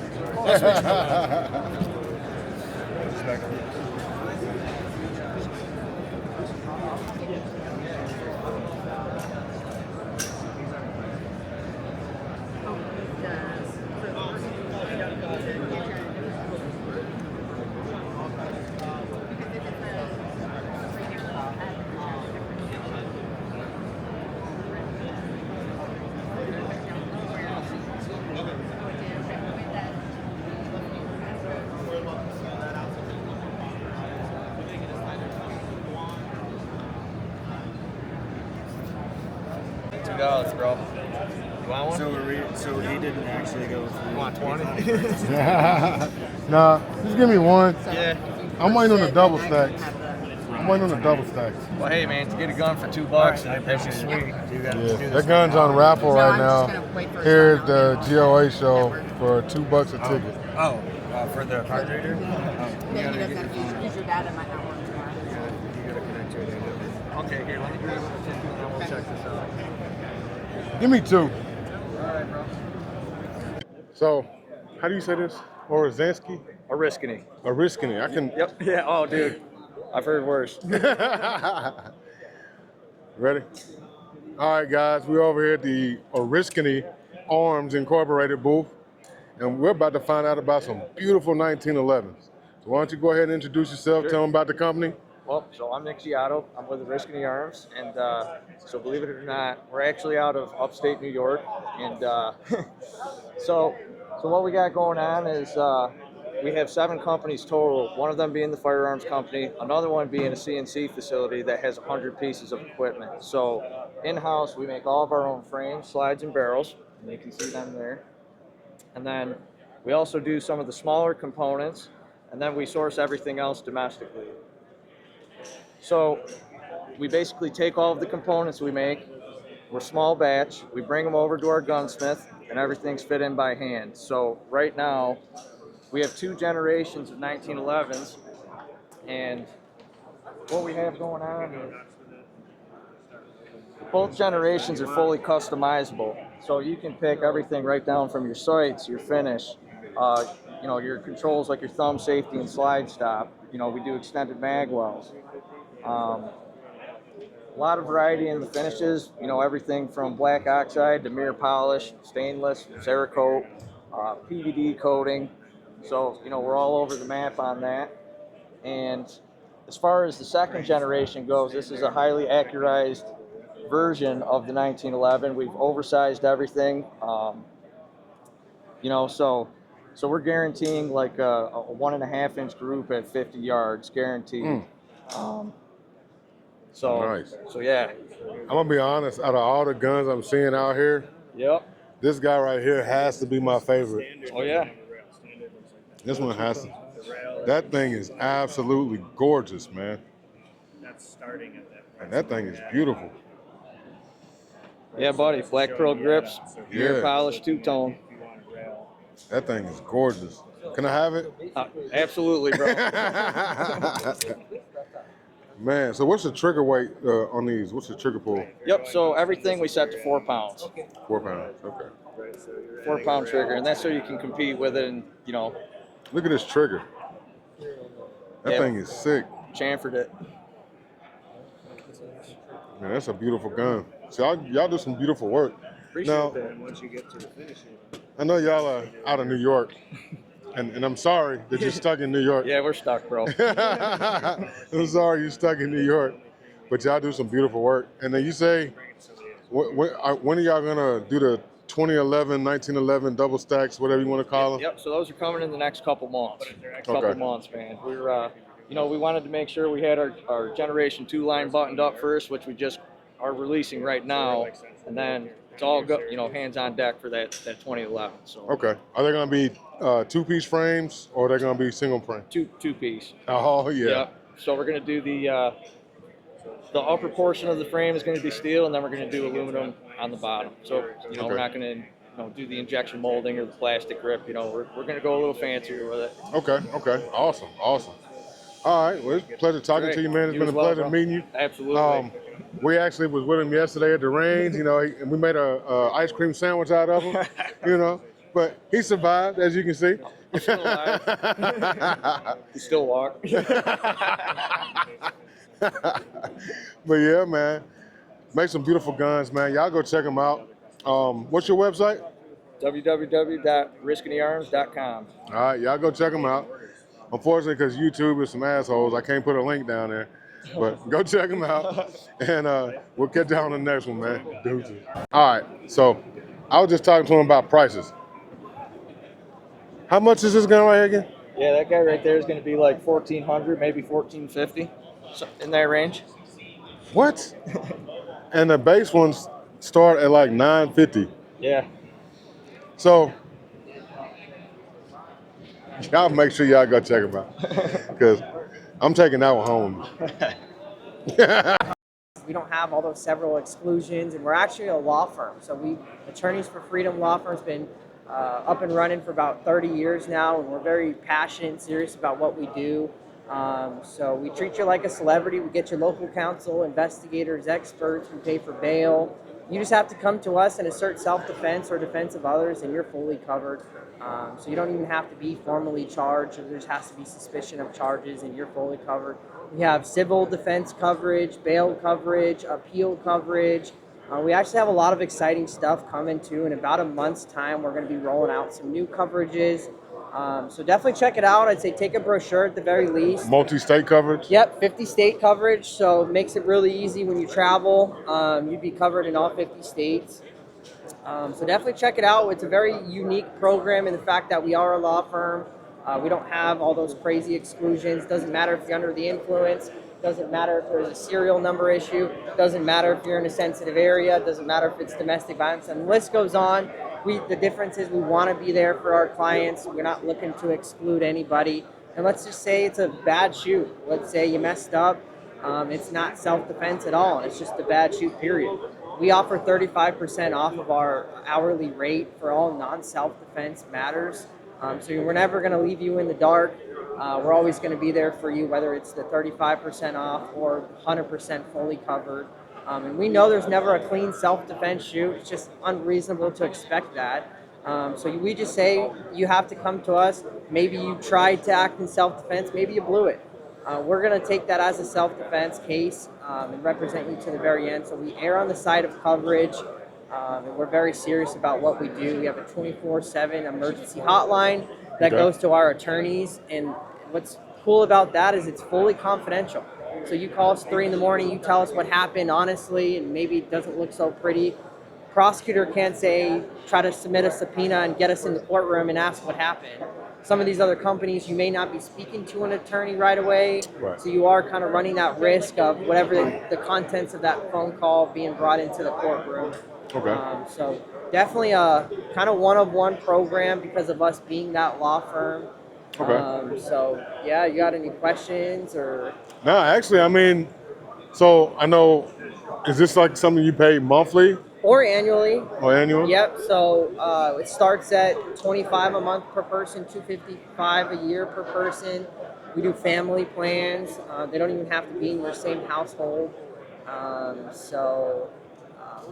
S7: $2, bro. You want one?
S13: So he didn't actually go through.
S7: Want 20?
S3: Nah, just give me one.
S7: Yeah.
S3: I'm waiting on the double stacks. I'm waiting on the double stacks.
S15: Well, hey man, to get a gun for $2, that'd be sweet.
S3: Yeah, that gun's on raffle right now. Here at the G.O.A.L show for $2 a ticket.
S15: Oh, for the card reader?
S16: Then he doesn't have to use your data might not work tomorrow.
S15: You gotta connect your data. Okay, here, let me grab it and then we'll check this out.
S3: Give me 2.
S15: All right, bro.
S3: So, how do you say this? Orizansky?
S15: Oriskany.
S3: Oriskany. I can.
S15: Yep. Yeah. Oh, dude. I've heard worse.
S3: Ready? All right, guys. We're over here at the Oriskany Arms Incorporated booth, and we're about to find out about some beautiful 1911s. So why don't you go ahead and introduce yourself?
S15: Sure.
S3: Tell them about the company.
S15: Well, so I'm Nick G.O.A.L. I'm with Oriskany Arms, and so believe it or not, we're actually out of upstate New York, and so what we got going on is we have 7 companies total, one of them being the firearms company, another one being a CNC facility that has 100 pieces of equipment. So in-house, we make all of our own frames, slides, and barrels, and you can see them there. And then we also do some of the smaller components, and then we source everything else domestically. So we basically take all of the components we make, we're small batch, we bring them over to our gunsmith, and everything's fit in by hand. So right now, we have 2 generations of 1911s, and what we have going on is both generations are fully customizable. So you can pick everything right down from your sights, your finish, you know, your controls like your thumb safety and slide stop. You know, we do extended mag wells. A lot of variety in the finishes, you know, everything from black oxide to mirror polish, stainless, Cerakote, PVD coating. So, you know, we're all over the map on that. And as far as the second generation goes, this is a highly accurized version of the 1911. We've oversized everything. You know, so we're guaranteeing like a 1.5 inch group at 50 yards, guaranteed. So,
S3: Nice.
S15: So yeah.
S3: I'm gonna be honest. Out of all the guns I'm seeing out here,
S15: Yep.
S3: this guy right here has to be my favorite.
S15: Oh yeah.
S3: This one has to. That thing is absolutely gorgeous, man.
S10: That's starting at that price.
S3: And that thing is beautiful.
S15: Yeah, buddy. Black pearl grips, mirror
S3: Yeah.
S15: polish, 2-tone.
S3: That thing is gorgeous. Can I have it?
S15: Absolutely, bro.
S3: Man, so what's the trigger weight on these? What's the trigger pull?
S15: Yep. So everything we set to 4 pounds.
S3: 4 pounds. Okay.
S15: 4 pound trigger, and that's so you can compete with it. And you know.
S3: Look at this trigger. That thing is sick.
S15: Chamfered it.
S3: Man, that's a beautiful gun. See, y'all do some beautiful work.
S10: Appreciate
S3: Now,
S10: that once you get to the finishing.
S3: I know y'all are out of New York, and I'm sorry that you're stuck in New York.
S15: Yeah, we're stuck, bro.
S3: I'm sorry you're stuck in New York, but y'all do some beautiful work. And then you say, when are y'all gonna do the 2011, 1911 double stacks, whatever you want to call them?
S15: Yep. So those are coming in the next couple months. Couple months, man. We're, you know, we wanted to make sure we had our Generation 2 line buttoned up first, which we just are releasing right now, and then it's all you know, hands on deck for that 2011. So.
S3: Okay. Are they gonna be 2-piece frames or are they gonna be single frame?
S15: Two piece.
S3: Oh yeah.
S15: Yep. So we're gonna do the upper portion of the frame is going to be steel, and then we're going to do aluminum on the bottom. So, you know, we're not going to do the injection molding or the plastic grip. You know, we're going to go a little fancier with it.
S3: Okay. Awesome. All right. Well, it's a pleasure talking to you, man. It's been a pleasure meeting you.
S15: Absolutely.
S3: We actually was with him yesterday at the range, you know, and we made a ice cream sandwich out of him, you know, but he survived, as you can see.
S15: I'm still alive. He still walks.
S3: But yeah, man, make some beautiful guns, man. Y'all go check them out. What's your website?
S15: www.oriskanyarms.com.
S3: All right, y'all go check them out. Unfortunately, because YouTube is some assholes, I can't put a link down there. But go check them out, and we'll get down on the next one, man. Deuces. All right, so I was just talking to him about prices. How much is this gun right here again?
S15: Yeah, that guy right there is going to be like $1,400, maybe $1,450, in that range.
S3: What? And the base ones start at like $950.
S15: Yeah.
S3: So y'all make sure y'all go check them out, because I'm taking that one home.
S17: We don't have all those several exclusions, and we're actually a law firm. So Attorneys for Freedom Law Firm's been up and running for about 30 years now, and we're very passionate and serious about what we do. So we treat you like a celebrity. We get your local counsel, investigators, experts. We pay for bail. You just have to come to us and assert self-defense or defense of others, and you're fully covered. So you don't even have to be formally charged, or there just has to be suspicion of charges, and you're fully covered. We have civil defense coverage, bail coverage, appeal coverage. We actually have a lot of exciting stuff coming too. In about a month's time, we're going to be rolling out some new coverages. So definitely check it out. I'd say take a brochure at the very least.
S3: Multi-state coverage?
S17: Yep, 50 state coverage. So it makes it really easy when you travel. You'd be covered in all 50 states. So definitely check it out. It's a very unique program in the fact that we are a law firm. We don't have all those crazy exclusions. Doesn't matter if you're under the influence. Doesn't matter if there's a serial number issue. Doesn't matter if you're in a sensitive area. Doesn't matter if it's domestic violence. And the list goes on. The difference is we want to be there for our clients. We're not looking to exclude anybody. And let's just say it's a bad shoot. Let's say you messed up. It's not self-defense at all. It's just a bad shoot, period. We offer 35% off of our hourly rate for all non-self-defense matters. So we're never going to leave you in the dark. We're always going to be there for you, whether it's the 35% off or 100% fully covered. And we know there's never a clean self-defense shoot. It's just unreasonable to expect that. So we just say you have to come to us. Maybe you tried to act in self-defense. Maybe you blew it. We're going to take that as a self-defense case and represent you to the very end. So we err on the side of coverage. And we're very serious about what we do. We have a 24/7 emergency hotline that goes to our attorneys. And what's cool about that is it's fully confidential. So you call us 3 a.m, you tell us what happened honestly, and maybe it doesn't look so pretty. Prosecutor can't try to submit a subpoena and get us in the courtroom and ask what happened. Some of these other companies, you may not be speaking to an attorney right away. Right. So you are kind of running that risk of whatever the contents of that phone call being brought into the courtroom.
S3: Okay.
S17: So definitely a kind of one-of-one program because of us being that law firm.
S3: Okay.
S17: So yeah, you got any questions or?
S3: No, actually, I mean, so I know, is this like something you pay monthly?
S17: Or annually.
S3: Or annual?
S17: Yep. So it starts at $25 a month per person, $255 a year per person. We do family plans. They don't even have to be in your same household.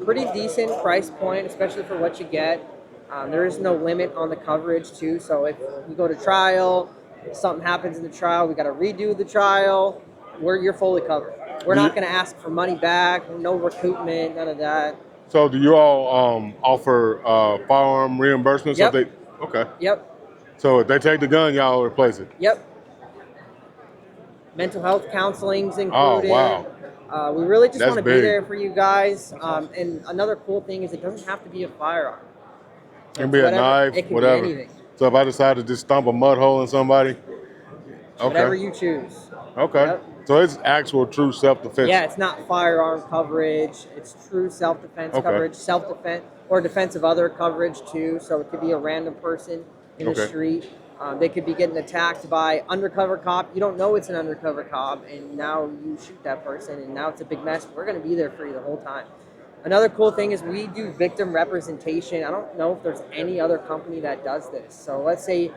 S17: Pretty decent price point, especially for what you get. There is no limit on the coverage too. So if we go to trial, if something happens in the trial, we got to redo the trial. You're fully covered. We're not going to ask for money back. No recoupment, none of that.
S3: So do you all offer firearm reimbursements?
S17: Yep.
S3: Okay.
S17: Yep.
S3: So if they take the gun, y'all replace it?
S17: Yep. Mental health counseling's included.
S3: Oh, wow.
S17: We really just want to
S3: big.
S17: be there for you guys. And another cool thing is it doesn't have to be a firearm.
S3: It can be a knife,
S17: it can
S3: whatever.
S17: be anything.
S3: So if I decide to just stomp a mud hole in somebody? Okay.
S17: Whatever you choose.
S3: Okay.
S17: Yep.
S3: So it's actual true self-defense.
S17: Yeah, it's not firearm coverage. It's true self-defense coverage, self-defense or defense of other coverage too. So it could be a random person in the street. They could be getting attacked by undercover cop. You don't know it's an undercover cop, and now you shoot that person, and now it's a big mess. We're going to be there for you the whole time. Another cool thing is we do victim representation. I don't know if there's any other company that does this. So let's say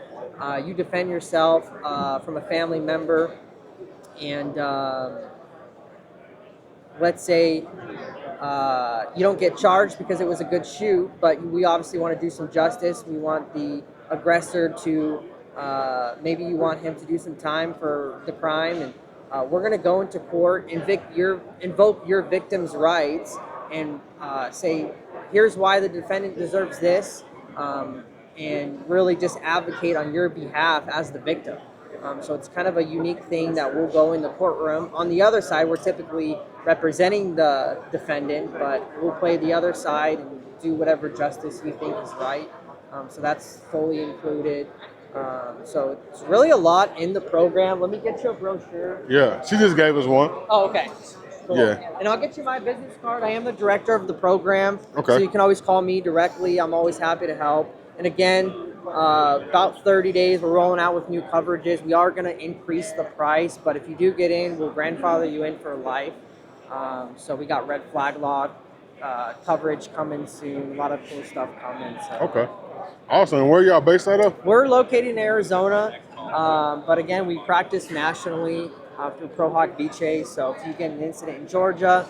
S17: you defend yourself from a family member, and let's say you don't get charged because it was a good shoot, but we obviously want to do some justice. We want the aggressor to, maybe you want him to do some time for the crime, and we're going to go into court, invoke your victim's rights, and say, here's why the defendant deserves this, and really just advocate on your behalf as the victim. So it's kind of a unique thing that we'll go in the courtroom. On the other side, we're typically representing the defendant, but we'll play the other side and do whatever justice we think is right. So that's fully included. So it's really a lot in the program. Let me get you a brochure.
S3: Yeah, she just gave us one.
S17: Oh, okay. Cool.
S3: Yeah.
S17: And I'll get you my business card. I am the director of the program.
S3: Okay.
S17: So you can always call me directly. I'm always happy to help. And again, about 30 days. We're rolling out with new coverages. We are going to increase the price, but if you do get in, we'll grandfather you in for life. So we got red flag law coverage coming soon. A lot of cool stuff coming. So.
S3: Okay. Awesome. And where y'all based out of?
S17: We're located in Arizona, but again, we practice nationally through Pro Hawk Beaches. So if you get an incident in Georgia,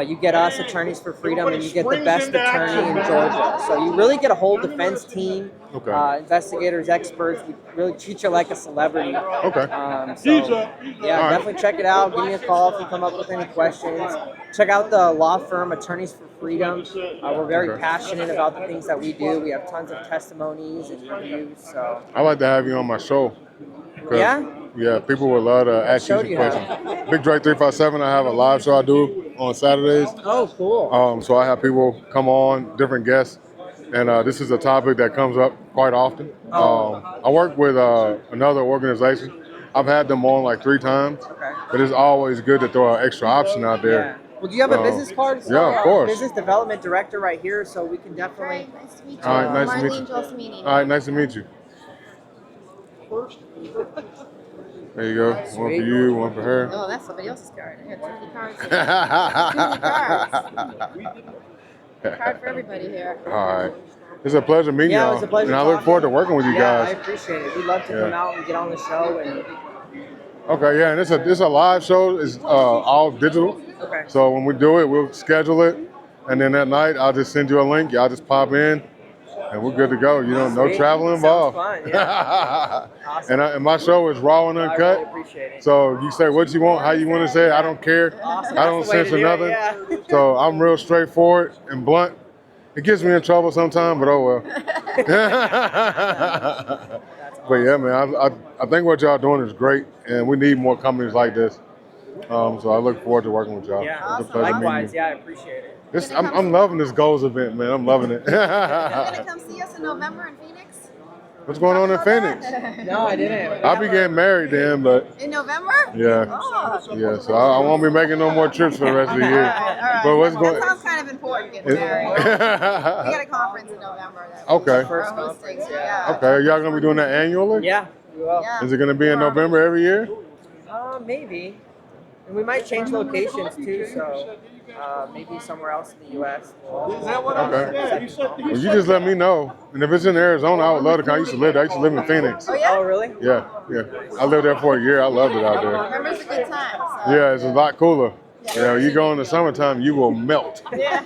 S17: you get us, Attorneys for Freedom, and you get the best attorney in Georgia. So you really get a whole defense team, investigators, experts. We really treat you like a celebrity.
S3: Okay.
S17: Definitely check it out. Give me a call if you come up with any questions. Check out the law firm, Attorneys for Freedom. We're very passionate about the things that we do. We have tons of testimonies and reviews. So
S3: I like to have you on my show. Yeah, people would love to ask you some questions. Big Drake 357, I have a live show I do on Saturdays.
S17: Oh, cool.
S3: So I have people come on, different guests, and this is a topic that comes up quite often. I work with another organization. I've had them on like 3 times, but it's always good to throw an extra option out there.
S17: Yeah. Well, do you have a business card?
S3: Yeah, of course.
S17: Business development director right here, so we can definitely.
S9: Nice to meet you.
S3: All right, nice to meet you. All right, nice to meet you. There you go. One for you, one for her.
S9: Oh, that's somebody else's card. I got too many cards. Card for everybody here.
S3: All right. It's a pleasure meeting y'all.
S17: It's a pleasure.
S3: And I look forward to working with you guys.
S17: I appreciate it. We'd love to come out and get on the show. And
S3: Okay, yeah, and it's a live show. It's all digital.
S17: Okay.
S3: So when we do it, we'll schedule it, and then that night I'll just send you a link. Y'all just pop in, and we're good to go. You know, no travel involved.
S17: Sounds fun. Yeah.
S3: Awesome. And my show is Raw and Uncut.
S17: I really appreciate it.
S3: So you say what you want, how you want to say it. I don't care.
S17: Awesome.
S3: I don't
S17: That's the way to
S3: censor
S17: do
S3: nothing.
S17: it,
S3: So I'm real straightforward and blunt. It gets me in trouble sometimes, but oh well. But yeah, man, I think what y'all doing is great, and we need more companies like this. So I look forward to working with y'all.
S17: Yeah,
S3: It's a pleasure meeting
S17: likewise.
S3: you.
S17: Yeah, I appreciate it.
S3: I'm loving this G.O.A.L.S event, man. I'm loving it.
S9: You're gonna come see us in November in Phoenix?
S3: What's going on in Phoenix?
S17: No, I didn't.
S3: I'll be getting married then, but
S9: In November?
S3: yeah,
S9: Oh.
S3: yeah. So I won't be making no more trips for the rest of the year.
S9: All right.
S3: But what's
S9: That
S3: going?
S9: sounds kind of important, getting married. We got a conference in November that
S3: Okay.
S9: we're hosting. So yeah.
S3: Okay, are y'all gonna be doing that annually?
S17: Yeah, we will.
S9: Yeah.
S3: Is it gonna be in November every year?
S17: Maybe. And we might change locations too, so maybe somewhere else in the U.S.
S3: Okay. Well, you just let me know. And if it's in Arizona, I would love to come. I used to live there. I used to live in Phoenix.
S9: Oh, yeah?
S17: Oh, really?
S3: Yeah, yeah. I lived there for a year. I loved it out there.
S9: November's a good time. So.
S3: Yeah, it's a lot cooler. You know, you go in the summertime, you will melt.
S9: Yeah.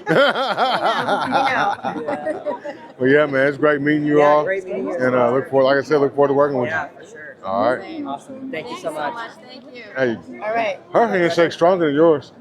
S3: But yeah, man, it's great meeting you all.
S17: Great meeting you.
S3: And look forward to working with
S17: Yeah,
S3: you.
S17: for sure.
S3: All right.
S17: Awesome. Thank you so much.
S9: Thank you.
S3: Hey,
S9: All right.
S3: her handshake's stronger than yours.